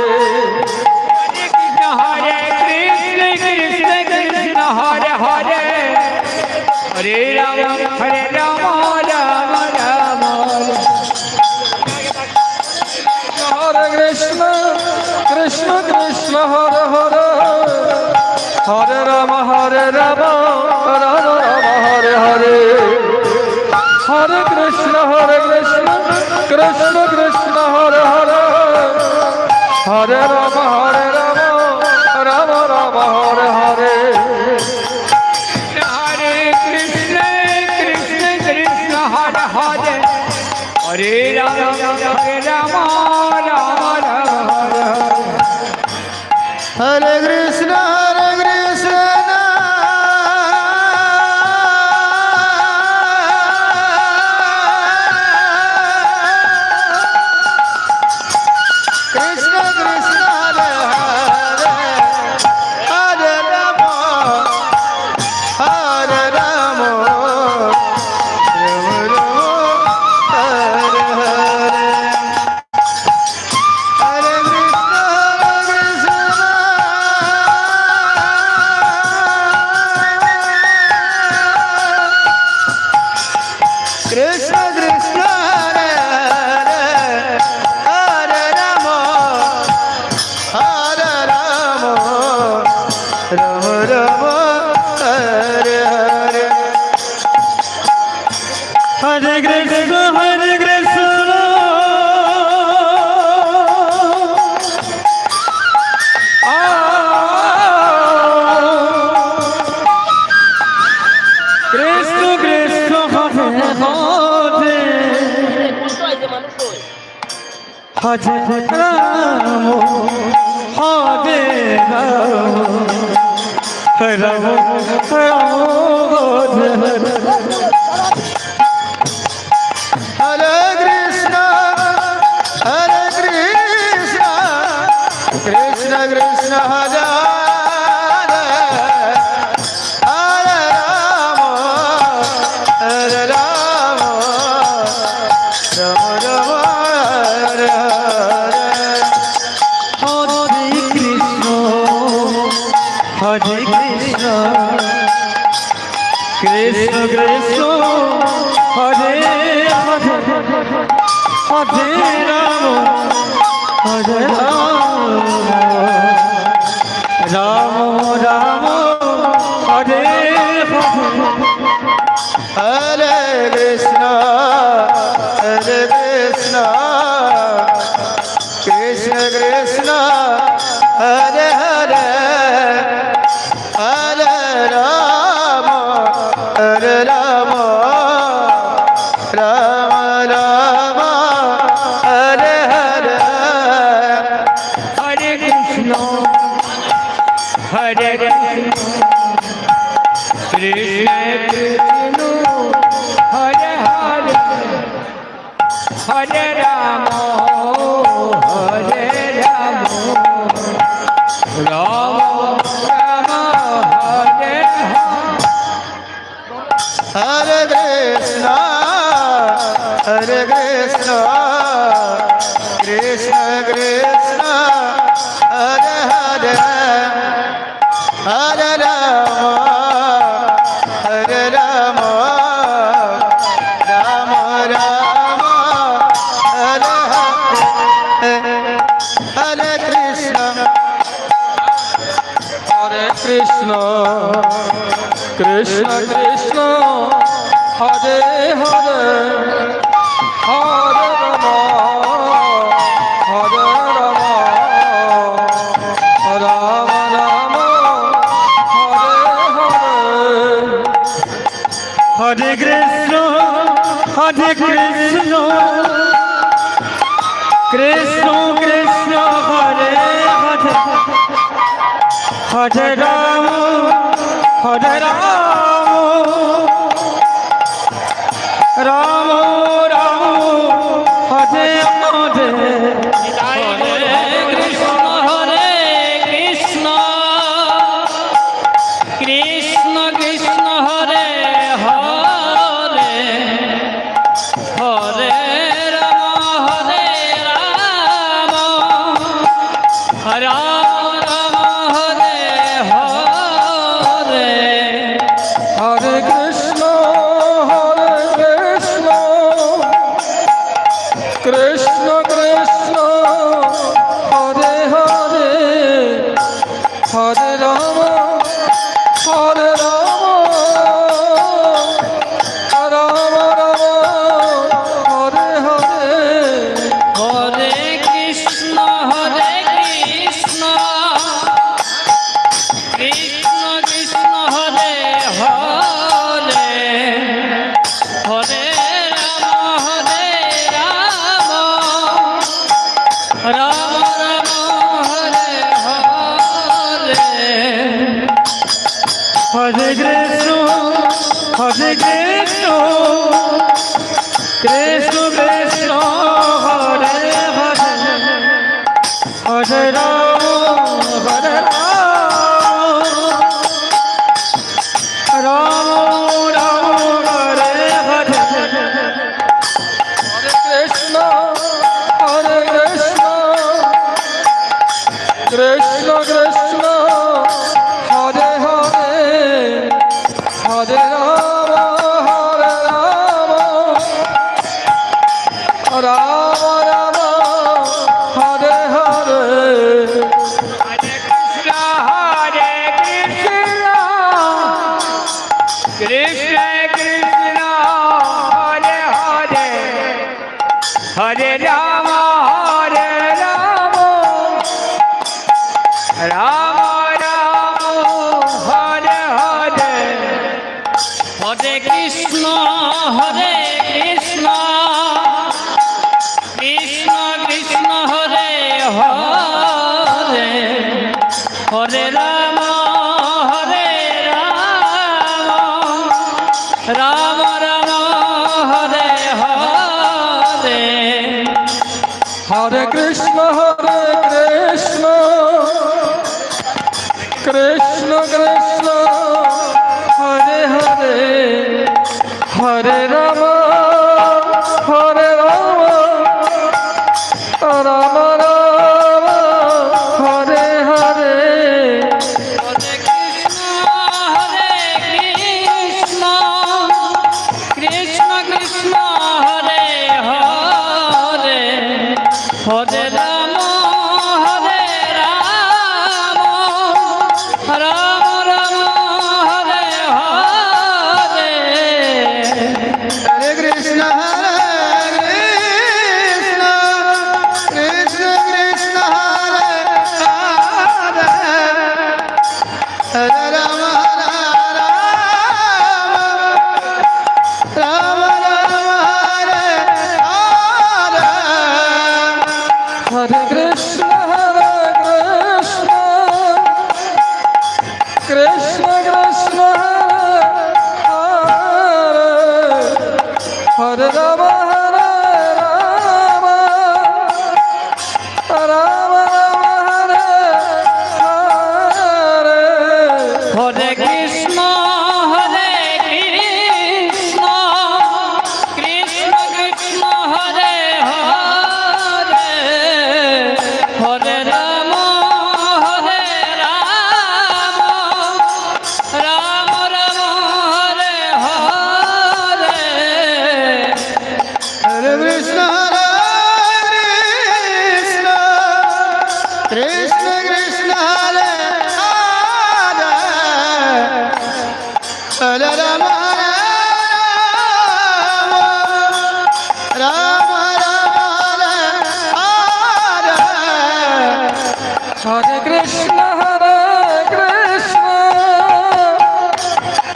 হরে রাম রাম হরে হরে হরে কৃষ্ণ কৃষ্ণ কৃষ্ণ হরে হরে হরে রাম রাম রাম হরে হরে हरे कृष्ण कृष्ण कृष्ण हरे हरे हरे राम राम राम हरे हरे कृष्ण कृष्ण कृष्ण हरे हरे हरे राम हरे राम हरे हरे हरे कृष्ण कृष्ण हरे हरे हरे राम राम राम हरे हरे हरे कृष्ण कृष्ण कृष्ण हरे हरे हरे राम हरे राम राम हरे कृष्ण कृष्ण कृष्ण हरे हरे राम राम राम हरे हरे हरे कृष्ण कृष्ण कृष्ण हरे हरे हरे राम राम राम हरे हरे कृष्ण कृष्ण कृष्ण हरे हरे हरे राम राम राम हरे हरे हरे कृष्ण हरे कृष्ण कृष्ण कृष्ण हरे हरे हरे राम राम राम हरे हरे कृष्ण कृष्ण कृष्ण हरे हरे हरे राम राम राम हरे हरे हरे कृष्ण कृष्ण कृष्ण हरे हरे हरे राम राम राम हरे हरे हरे कृष्ण कृष्ण कृष्ण हरे हरे हरे राम राम राम हरे हरे कृष्ण कृष्ण हरे हरे हरे राम राम राम हरे हरे হরে কৃষ্ণ হরে কৃষ্ণ কৃষ্ণ কৃষ্ণ হরে হরে হরে রাম হরে রাম রাম রাম হরে হরে কৃষ্ণ হরে কৃষ্ণ কৃষ্ণ কৃষ্ণ হরে হরে হরে রাম রাম রাম হরে হরে কৃষ্ণ কৃষ্ণ হরে হরে হরে রাম রাম রাম হরে হরে হরে কৃষ্ণ কৃষ্ণ কৃষ্ণ হরে হরে হরে রাম রাম রাম হরে হরে হরে কৃষ্ণ কৃষ্ণ কৃষ্ণ হরে হরে হরে রাম রাম রাম হরে হরে হরে কৃষ্ণ কৃষ্ণ কৃষ্ণ হরে হরে হরে রাম রাম রাম হরে হরে হরে কৃষ্ণ কৃষ্ণ কৃষ্ণ হরে হরে হরে রাম রাম হরে হরে হরে কৃষ্ণ কৃষ্ণ কৃষ্ণ হরে রাম রাম হরে হরে হরে কৃষ্ণ কৃষ্ণ কৃষ্ণ হরে হরে হরে রাম রাম রাম হরে হরে হরে কৃষ্ণ কৃষ্ণ কৃষ্ণ হরে হরে হরে রাম রাম হরে হরে হরে কৃষ্ণ কৃষ্ণ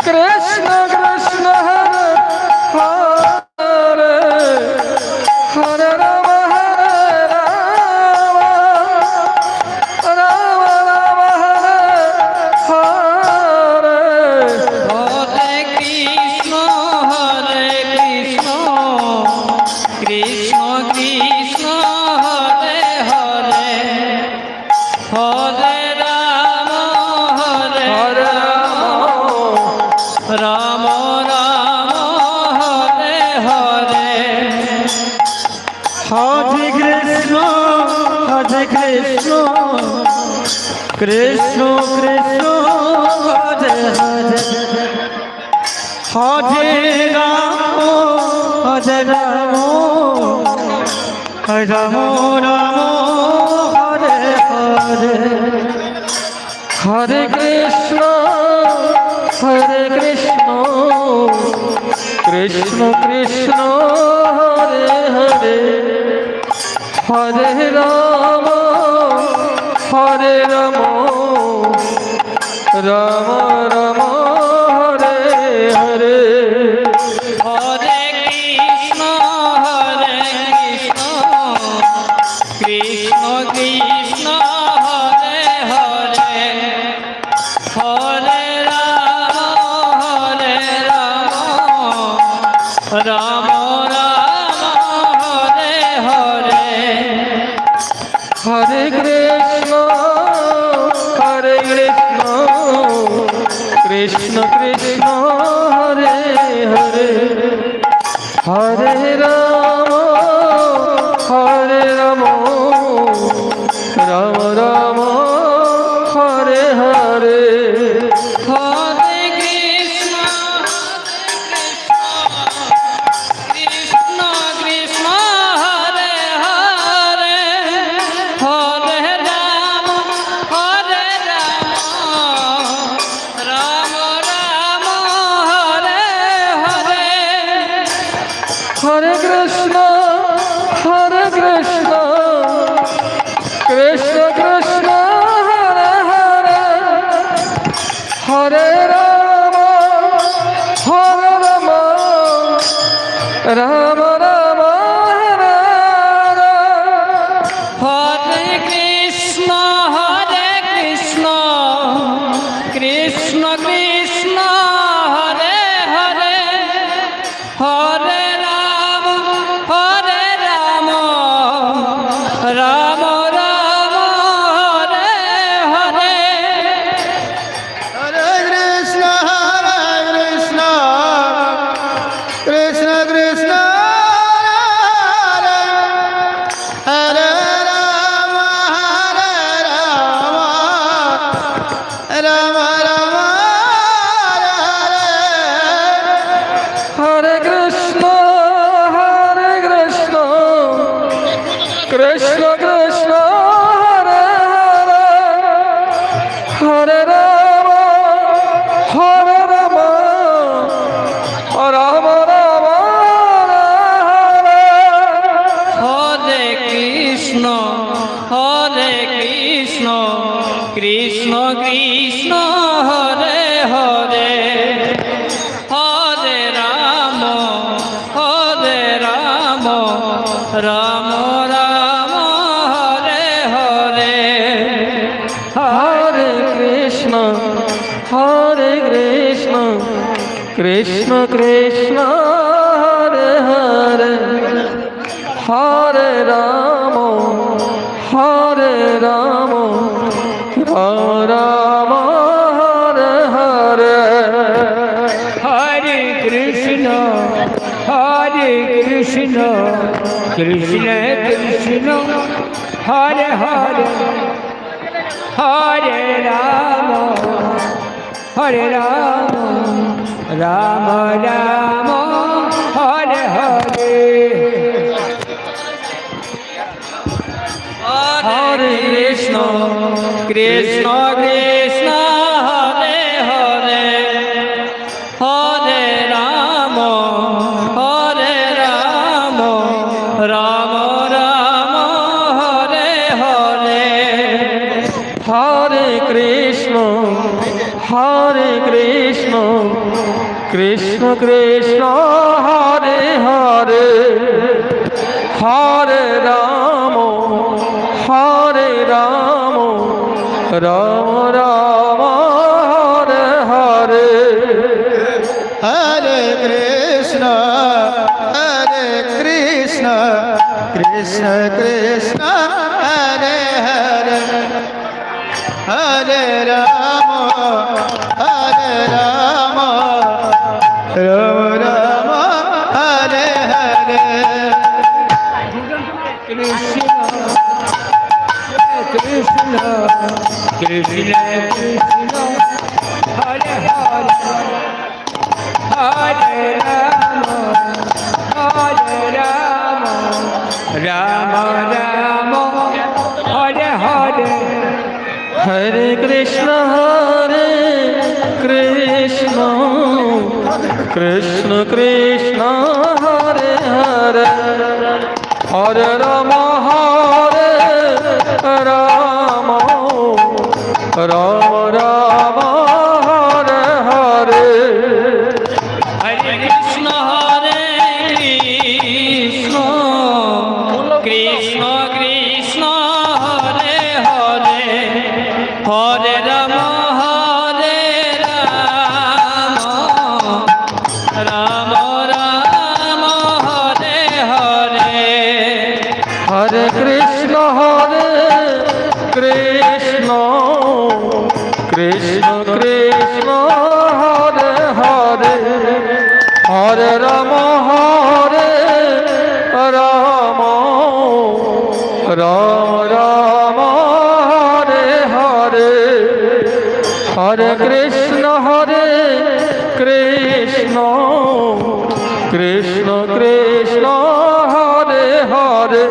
কৃষ্ণ কৃষ্ণ হরে হরে হরে রাম রাম রাম হরে হরে হরে কৃষ্ণ কৃষ্ণ কৃষ্ণ হরে হরে হরে রাম রাম রাম হরে হরে হরে কৃষ্ণ কৃষ্ণ কৃষ্ণ হরে হরে হরে রাম রাম রাম হরে হরে হরে কৃষ্ণ কৃষ্ণ কৃষ্ণ হরে হরে হরে রাম রাম রাম হরে হরে হরে কৃষ্ণ কৃষ্ণ কৃষ্ণ হরে হরে হরে রাম হরে রাম রাম রাম হরে রাম। হরে Krishna Krishna Krishna Hare Hare Hare Ram Ram Ram Hare Hare Hare Krishna, Krishna Krishna, Hare Hare, Hare Rama, Rama Rama, Hare Krishna, Krishna Krishna, Hare Hare, Hare Rama, Rama Rama, হরে Krishna Krishna Krishna Hare Hare Hare Ram Ram Ram Hare Hare Hare Krishna, Krishna Krishna, Hare Hare, Hare Rama, Rama Rama, Hare Hare. হরে Krishna Krishna Krishna Hare Hare Hare Ram Ram Ram Hare Hare Hare Krishna Krishna Krishna Hare Hare Hare Ram Ram Ram Hare Hare Hare Krishna, Krishna Krishna, Hare Hare, Hare Rama, Rama Rama, Hare Hare. Hare Krishna, Krishna Krishna, Hare Hare, Hare Rama, Rama Rama, Hare Hare. Krishna Krishna Hare Hare Hare Ram Ram Ram Hare Hare Hare Krishna, Krishna Krishna, Hare Hare, Hare Rama, Rama Rama, Hare Hare. হরে Krishna Krishna Krishna Hare Hare Hare Ram Ram Ram Hare Hare Hare Krishna, Krishna Krishna, Hare Hare, Hare Rama, Rama Rama, Hare Hare, Hare Krishna, Krishna Krishna, Hare Hare,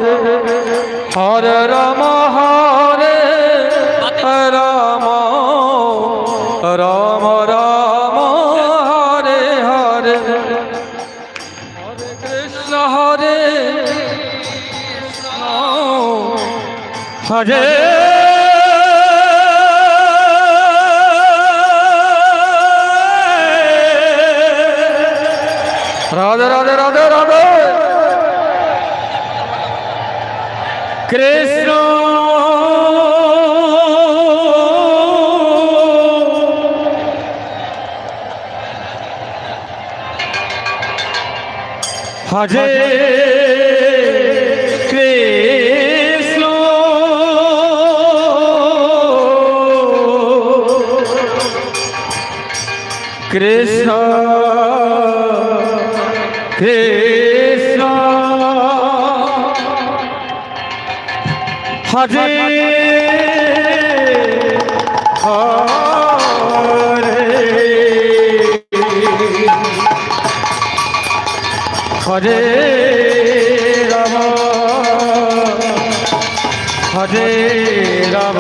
Hare Rama, Rama Rama, Hare Hare, Hare Krishna, Hare Radhe Radhe Radhe Radhe Krishna হরে কৃষ্ণ কৃষ্ণ কৃষ্ণ হরে হরে রাম হরে রাম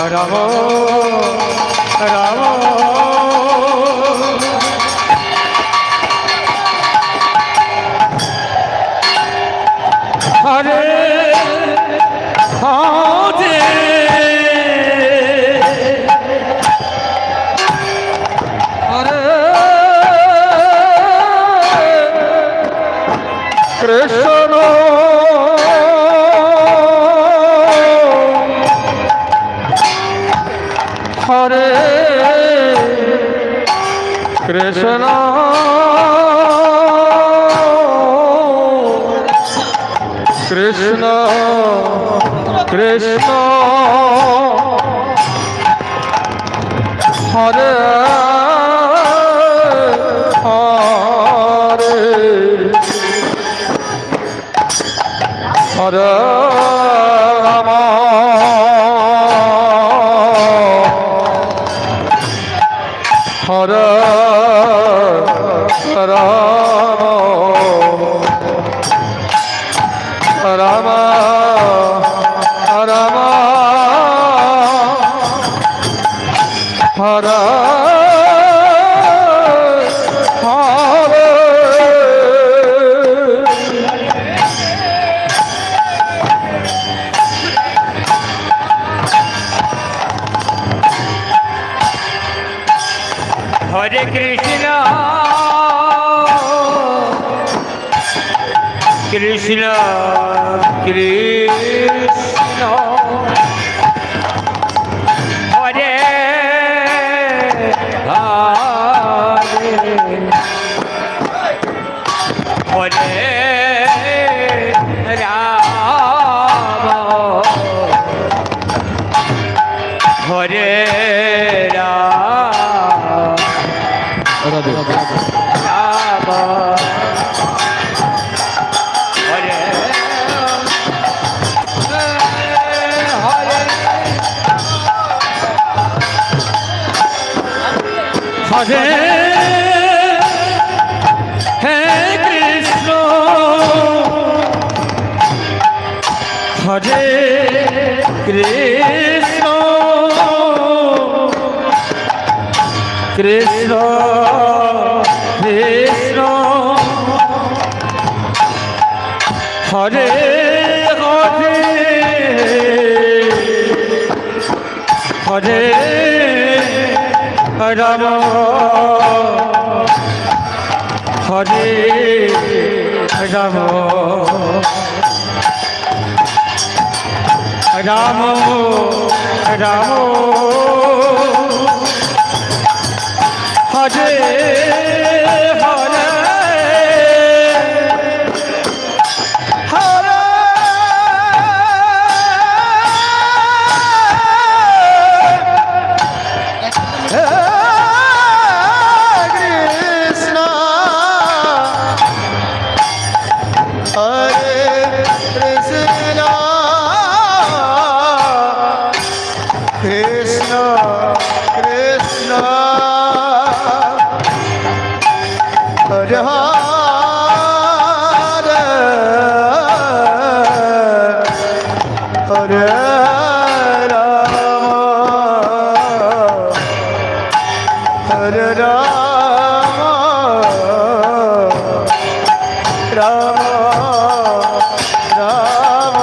রাম রাম হরে হরে কৃষ্ণ হরে কৃষ্ণ কৃষ্ণ কৃষ্ণ হরে হরে হরে রাম হরে রাম রাম রাম হরে হরে হরে কৃষ্ণ কৃষ্ণ কৃষ্ণ হরে হরে হরে রাম হরে রাম রাধে রাম হরে হরে হে কৃষ্ণ হরে কৃষ্ণ কৃষ্ণ কৃষ্ণ হরে হরে হরে রাম হরে রাম রাম রাম হরে হরে হরে কৃষ্ণ হরে কৃষ্ণ কৃষ্ণ কৃষ্ণ হরে হরে হরে রাম হরে রাম রাম রাম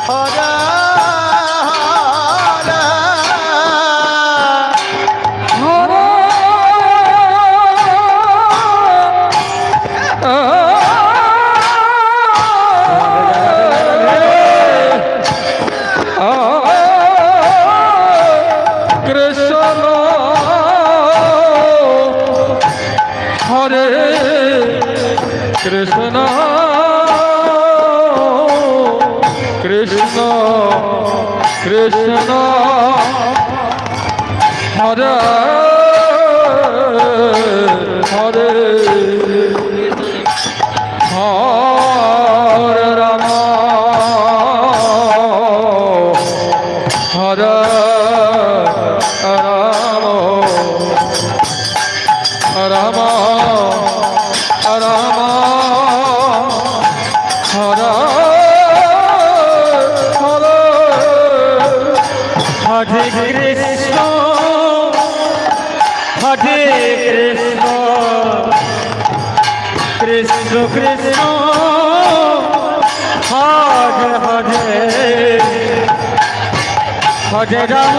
হরে হরে কৃষ্ণ কৃষ্ণ হরে হরে হরে রাম হরে রাম রাম রাম হরে হরে কৃষ্ণ হরে কৃষ্ণ কৃষ্ণ কৃষ্ণ হরে হরে হরে রাম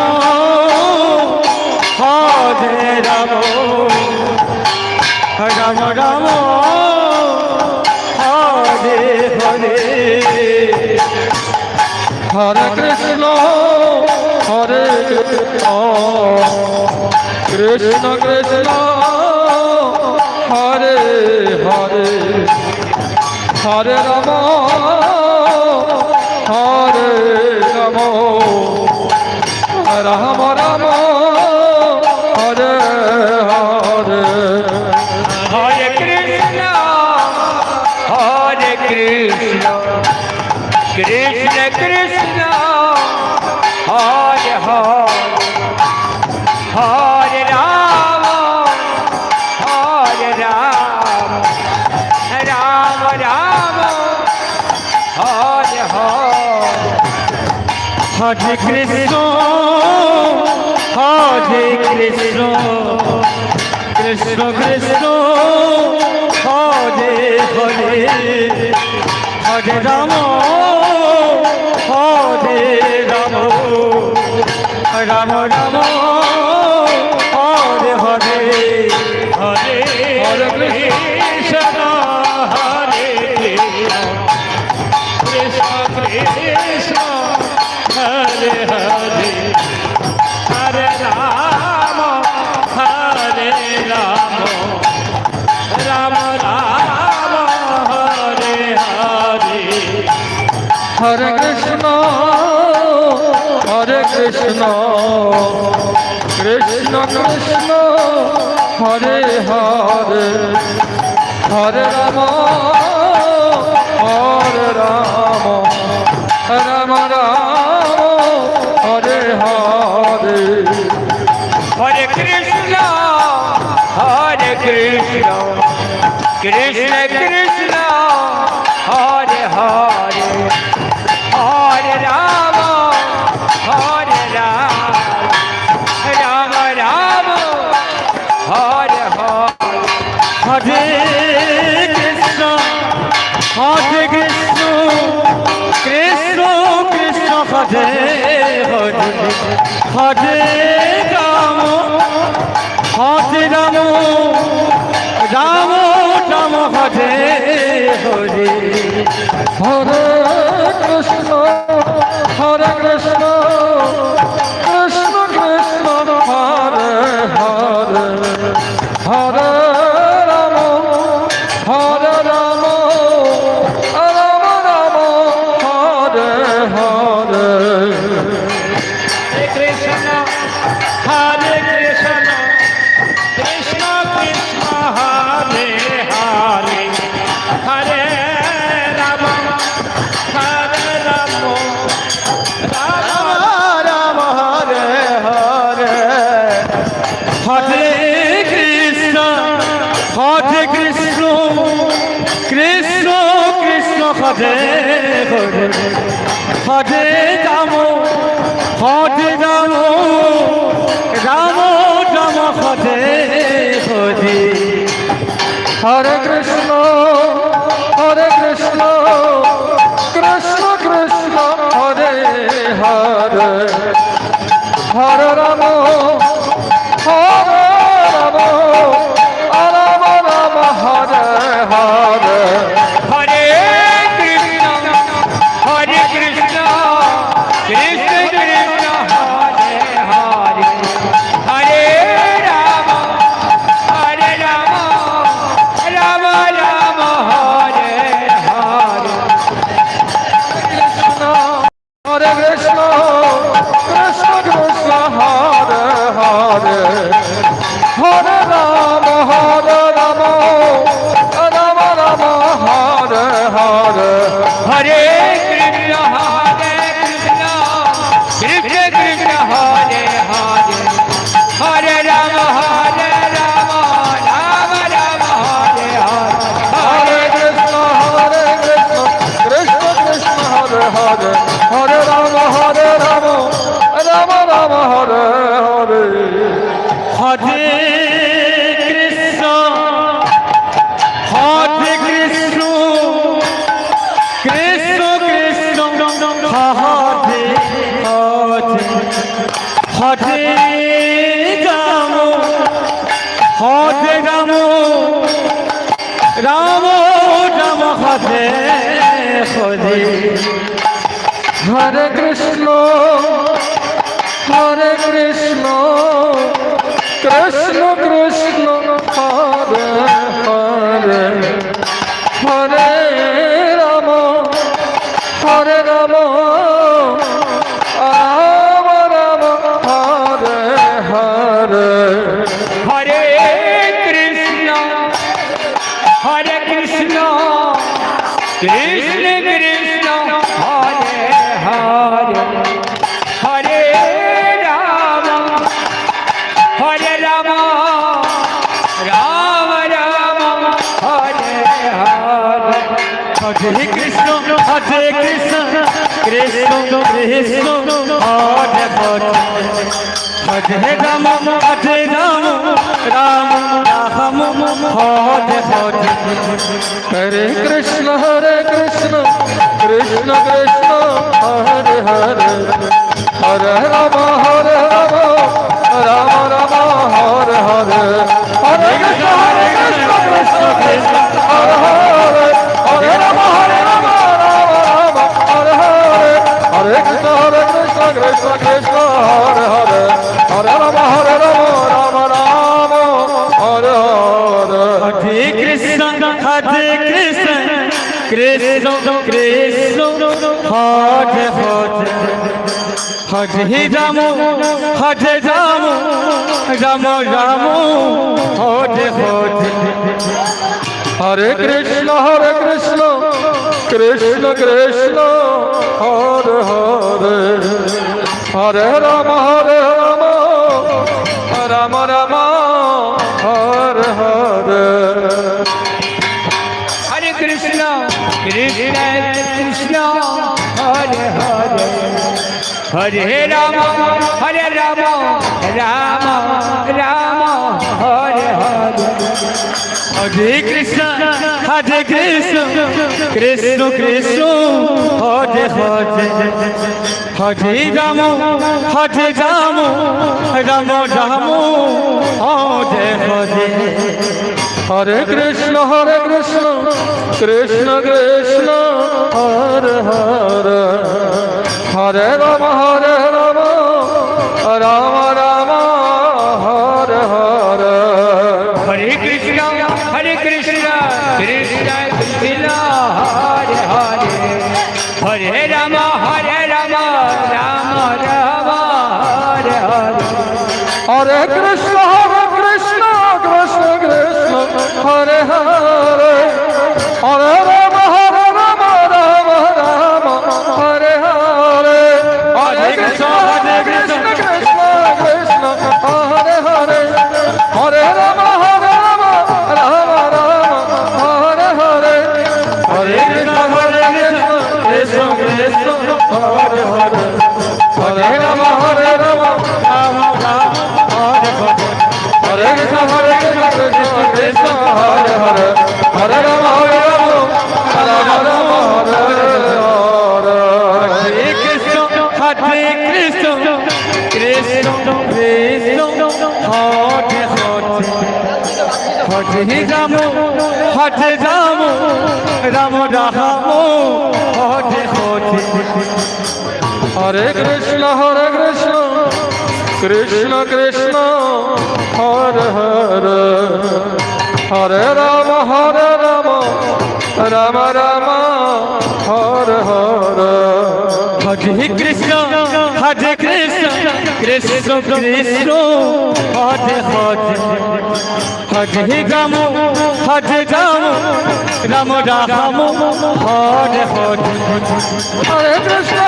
হরে রাম রাম রাম হরে হরে হরে কৃষ্ণ হরে কৃষ্ণ কৃষ্ণ হরে হরে হরে রাম হরে রাম রাম রাম হরে হরে হরে কৃষ্ণ হরে কৃষ্ণ কৃষ্ণ কৃষ্ণ হরে হরে হরে রাম হরে রাম রাম রাম হরে হরে হরে কৃষ্ণ হরে কৃষ্ণ কৃষ্ণ কৃষ্ণ হরে হরে হরে রাম হরে রাম রাম রাম হরে হরে হরে হরে কৃষ্ণ হরে কৃষ্ণ কৃষ্ণ হরে হরে হরে রাম হরে রাম রাম রাম হরে হরে হরে কৃষ্ণ কৃষ্ণ কৃষ্ণ হরে হরে হরে রাম রাম রাম হরে হরে হরে কৃষ্ণ কৃষ্ণ কৃষ্ণ হরে হরে হরে রাম হরে রাম রাম রাম হরে হরে হরে কৃষ্ণ কৃষ্ণ কৃষ্ণ কৃষ্ণ হরে হরে হরে রাম রাম রাম রাম হরে হরে হরে কৃষ্ণ কৃষ্ণ কৃষ্ণ কৃষ্ণ হরে হরে হরে রাম রাম রাম হরে হরে কৃষ্ণ হরে Krishna Krishna Krishna Hare Hare Hare Ram Ram Ram Hare Hare Hare Krishna Krishna Krishna Krishna Hare Hare Hare Ram Ram Ram Ram Hare Hare Hare Krishna Krishna Krishna Krishna Hare Hare Hare Ram Ram Ram Hare Hare Hare Krishna Krishna Krishna Krishna Hare Hare Hare Ram Ram Ram Hare Hare Krishna Krishna Hare Hare Hare Ram Ram Ram Hare Hare Hare Krishna, Krishna Krishna, Hare Hare, Hare Rama, Rama Rama, Hare Hare. হরে Krishna Krishna Krishna Hare Hare Hare Ram Ram Ram Hare Hare Hare Krishna, Krishna Krishna, Hare Hare, Hare Rama, Rama Rama, Hare Hare. হরে Krishna Krishna Krishna Hare Hare Hare Ram Ram Ram Hare Hare Hare Krishna Krishna Krishna Hare Hare Hare Ram Ram Ram Hare Hare Hare Krishna, Krishna Krishna, Hare Hare, Hare Rama, Rama Rama, Hare Hare. Hare Krishna, Krishna Krishna, Hare Hare, Hare Rama, Rama Rama, Hare Hare. Hare Krishna, Krishna Krishna, Hare Hare, Hare Rama, Rama Rama, Hare Hare. হরে Krishna Krishna Krishna Hare Hare Hare Ram Ram Ram Hare Hare Hare Krishna, Krishna Krishna, Hare Hare, Hare Rama, Rama Rama, Hare Hare. হরে Krishna Krishna Hare Hare Hare Ram Ram Ram Hare Hare Hare Krishna Krishna Krishna Hare Hare Hare Ram Ram Ram Hare Hare Hare Krishna, Krishna Krishna, Hare Hare, Hare Rama, Rama Rama, Hare Hare. হরে Krishna Krishna Krishna Hare Hare Hare Ram Ram Ram Hare Hare Hare Krishna, Krishna Krishna, Hare Hare, Hare Rama, Rama Rama, Hare Hare. Hare Krishna, Krishna Krishna, Hare Hare, Hare Rama, Rama Rama, Hare Hare. Hare Krishna, Krishna Krishna, Hare Hare, Hare Rama, Rama Hare Krishna, Krishna Krishna, Hare Hare, Hare Rama, Rama Rama, Hare Hare. হরে Krishna Krishna Krishna Hare Hare Hare Ram Ram Ram Hare Hare Hare Krishna, Krishna Krishna, Hare Hare, Hare Rama, Rama Rama, Hare Hare. হরে Krishna Krishna Krishna Hare Hare Hare Ram Ram Ram Hare Hare Hare Krishna,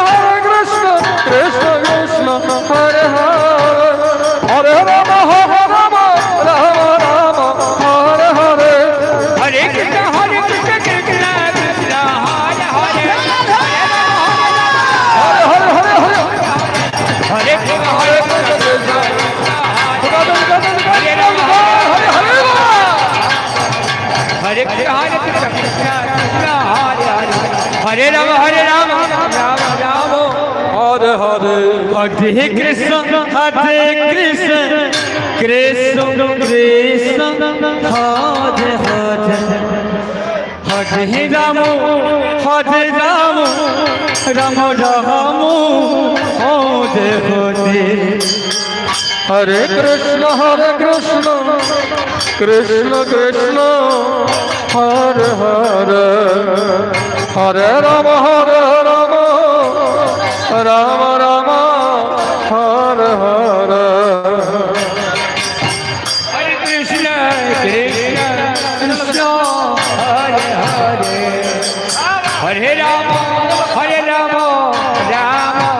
Krishna Krishna, Hare Hare Krishna হরে Krishna Krishna Krishna Hare Hare Hare Ram Ram Ram Hare Hare Hare Krishna Krishna Krishna Hare Hare Hare Ram Ram Ram Hare Hare Hare Krishna, Krishna, Krishna, Hare Hare. Hare Rama, Rama,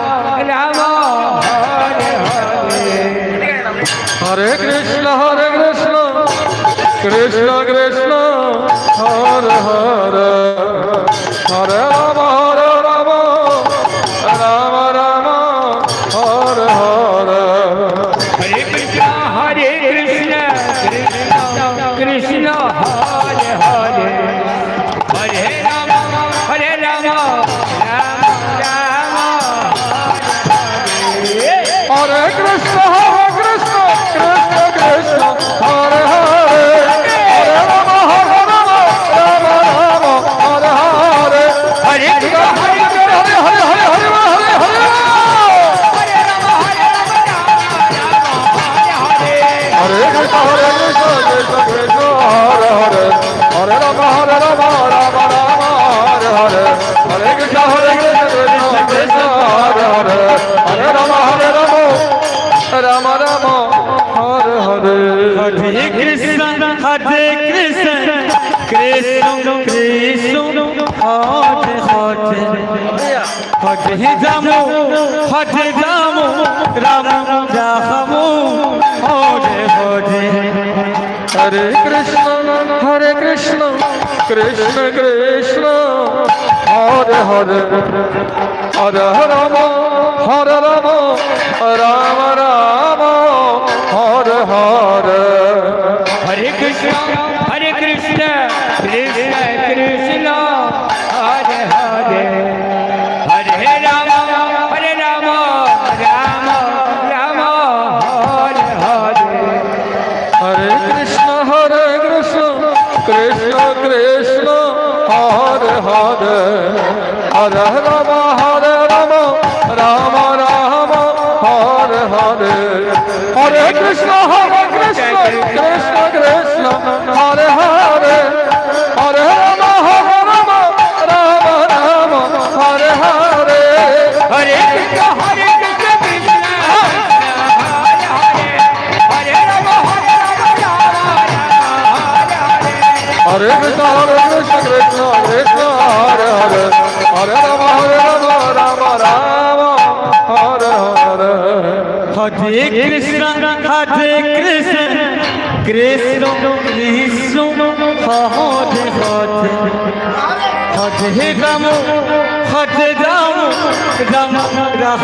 Rama, Hare Hare. হরে Krishna Krishna Krishna Hare Hare Hare Ram Ram Ram Hare Hare Hare Krishna, Krishna, Krishna, Hare Hare. Hare Rama, Rama, Rama, Hare Hare. হরে Krishna Krishna Krishna Hare Hare Hare Ram Ram Ram Hare Hare Hare Krishna, Hare Hare Hare Hare Hare Hare Hare Krishna Krishna Krishna Hare Hare Hare Ram Ram Hare Hare Hare Krishna Krishna Krishna Hare Hare Hare Ram Ram Ram Hare Hare Hare Krishna Krishna Krishna Krishna Hare Hare Hare Ram Ram Ram Hare Hare Hare Krishna Krishna Krishna Hare Hare Hare Ram Ram Ram Hare Hare Hare Krishna, Krishna, Krishna, Hare Hare. Hare Rama, Rama, Rama, Hare Hare. হরে Krishna Krishna Krishna Hare Hare Hare Ram Ram Ram Hare Hare Hare Krishna Krishna Krishna Hare Hare Hare Ram Ram Ram Hare Hare Hare Krishna, Krishna, Hare Hare. Hare Rama, Rama, Hare Hare. হরে Krishna Krishna Krishna Hare Hare Hare Ram Ram Ram Hare Hare Hare Krishna Krishna Krishna Krishna Hare Hare Hare Ram Ram Ram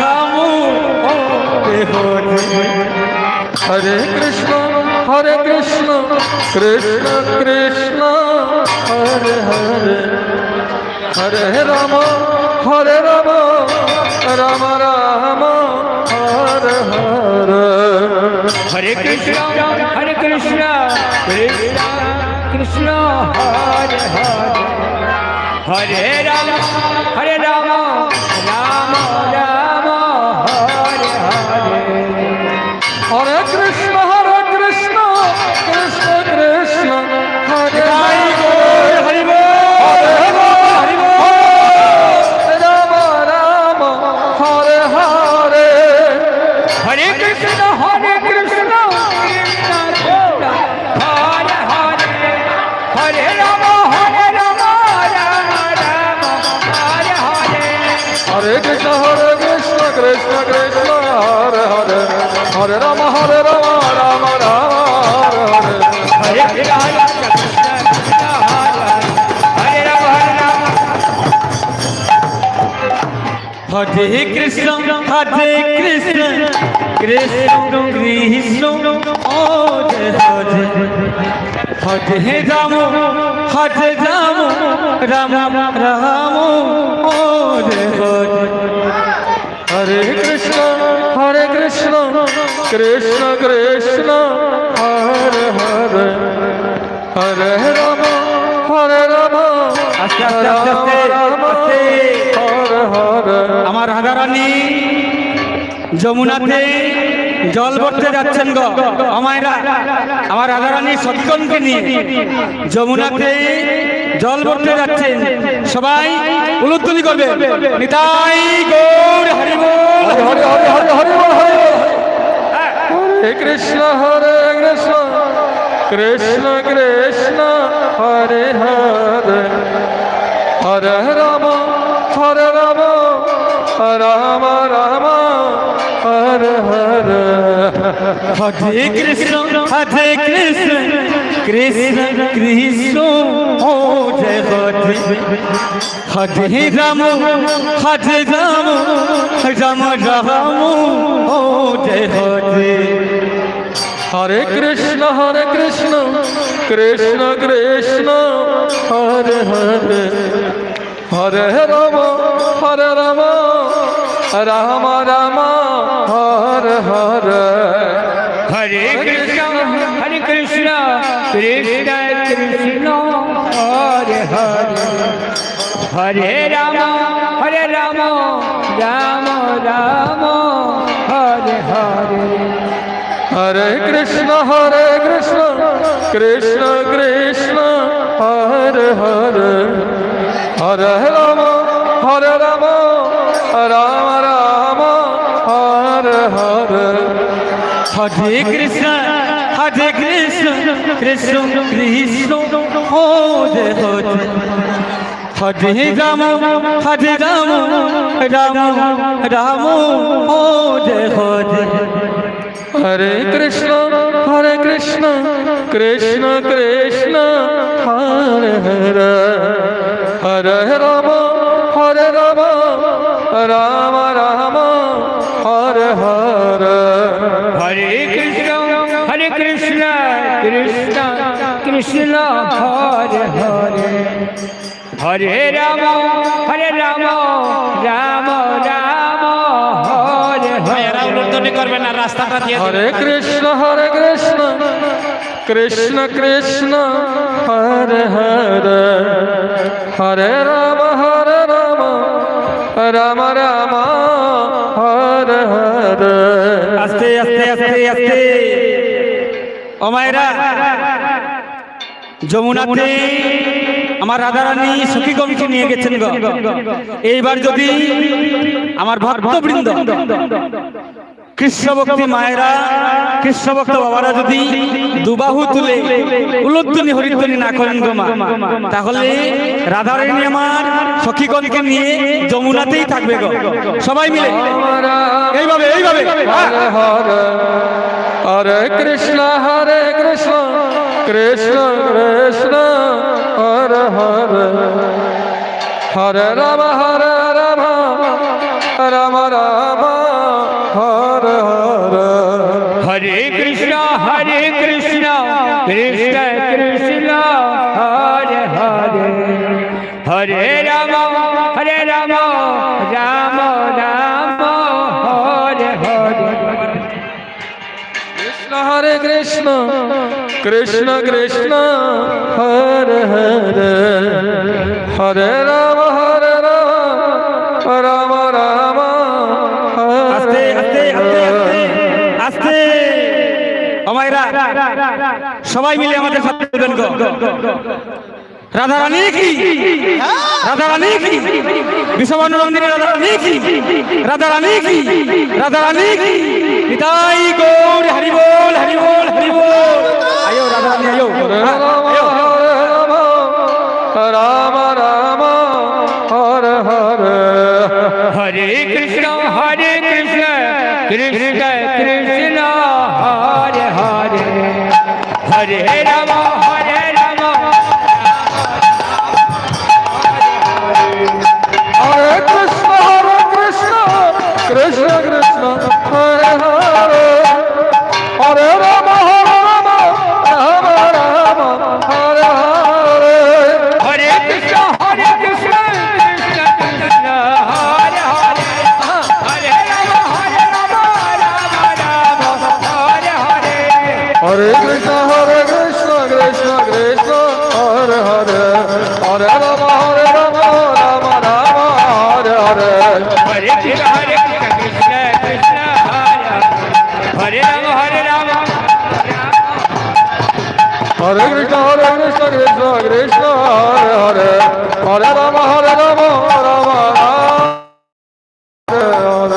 Hare Hare Hare Krishna Krishna Krishna Hare Hare Hare Ram Ram Ram Hare Hare Hare Krishna, Krishna, Krishna, Hare Hare. Hare Rama, Rama, Rama, Hare Hare. হরে Krishna Krishna Krishna Hare Hare Ram Ram Hare Hare Hare Krishna, Krishna, Krishna, Hare Hare. Hare Rama, Rama, Rama, Hare Hare. হরে Krishna Krishna Krishna Hare Hare Hare Ram Ram Ram Hare Hare Hare Krishna, Krishna, Hare Rama, হরে কৃষ্ণ কৃষ্ণ কৃষ্ণ কৃষ্ণ হরে হরে হরে রাম রাম রাম হরে হরে হরে কৃষ্ণ কৃষ্ণ কৃষ্ণ হরে হরে হরে রাম আস্তে আস্তে আস্তে আস্তে আস্তে। হরে হরে আমার রাধারানী যমুনাতে জল ভরতে যাচ্ছেন গো আমায়রা। আমার রাধারানী সতীগণকে নিয়ে যমুনাতে জল ভরতে যাচ্ছেন। সবাই উলুধ্বনি করবে নিতাই গৌর হরি বল। হরে হরে হরে হরে হরে হরে কৃষ্ণ কৃষ্ণ কৃষ্ণ হরে হরে হরে রাম রাম রাম হরে হরে হরে কৃষ্ণ কৃষ্ণ কৃষ্ণ ও জয় হরে হরে রাম রাম রাম ও জয় হরে। হরে কৃষ্ণ কৃষ্ণ কৃষ্ণ হরে হরে হরে রাম রাম রাম হরে হরে हरे कृष्ण कृष्ण कृष्ण हरे हरे हरे राम राम राम हरे हरे हरे कृष्ण कृष्ण कृष्ण हरे हरे हरे राम राम राम हरे हरे हरे कृष्ण कृष्ण कृष्ण हो जय हरे हरे राम राम राम हो जय हरे। हरे कृष्ण कृष्ण कृष्ण हरे हरे हरे राम राम राम हरे हरे हरे कृष्ण कृष्ण कृष्ण हरे हरे हरे राम राम राम हरे हरे উলুধ্বনি করবেন না, রাস্তাটা দিয়ে हरे कृष्ण कृष्ण कृष्ण हरे हरे हरे राम राम राम हरे हरे আস্তে আস্তে আস্তে আস্তে। ও মায়েরা, যমুনাতে আমার রাধারানী সখীগণকে নিয়ে গেছেন গো। এইবার যদি আমার ভক্তবৃন্দ কৃষ্ণ ভক্তি মায়েরা, কৃষ্ণ ভক্ত বাবারা যদি দুবাহু তুলে উলুধ্বনি হরিধ্বনি না করেন গো মা, তাহলে রাধারানী আমার সখীগণকে নিয়ে যমুনাতেই থাকবে গো। সবাই মিলে এইভাবে এইভাবে हरे हरे हरे कृष्ण कृष्ण कृष्ण हरे हरे हरे राम राम राम हरे हरे हरे कृष्ण कृष्ण कृष्ण हरे हरे हरे राम राम राम हरे हरे कृष्ण कृष्ण कृष्ण हरे हरे हरे राम राम राम আস্তে আস্তে আস্তে আস্তে আস্তে। ও মায়েরা, সবাই মিলে আমাদের সাথে বলবেন গো রাধারানী কি, রাধারানী কি, বিশ্ববর্ণ নন্দিনী রাধারানী কি, রাধারানী কি, রাধারানী কি। নিতাই গৌর হরি বল হরি বল হরি বল। আয়ো রাধারানী আয়ো আয়ো। राम राम हरे हरे हरे कृष्ण कृष्ण कृष्ण हरे हरे हरे राम हरे Krishna Krishna Krishna Hare Hare Hare Ram Ram Ram Hare Hare Hare Krishna Krishna Krishna Hare Hare Hare Hare Krishna Krishna Krishna Hare Hare Hare Rama Rama Rama Hare Hare Hare Krishna Krishna Krishna Hare Rama Hare Rama Hare Krishna Krishna Krishna Hare Hare Hare Rama Hare Rama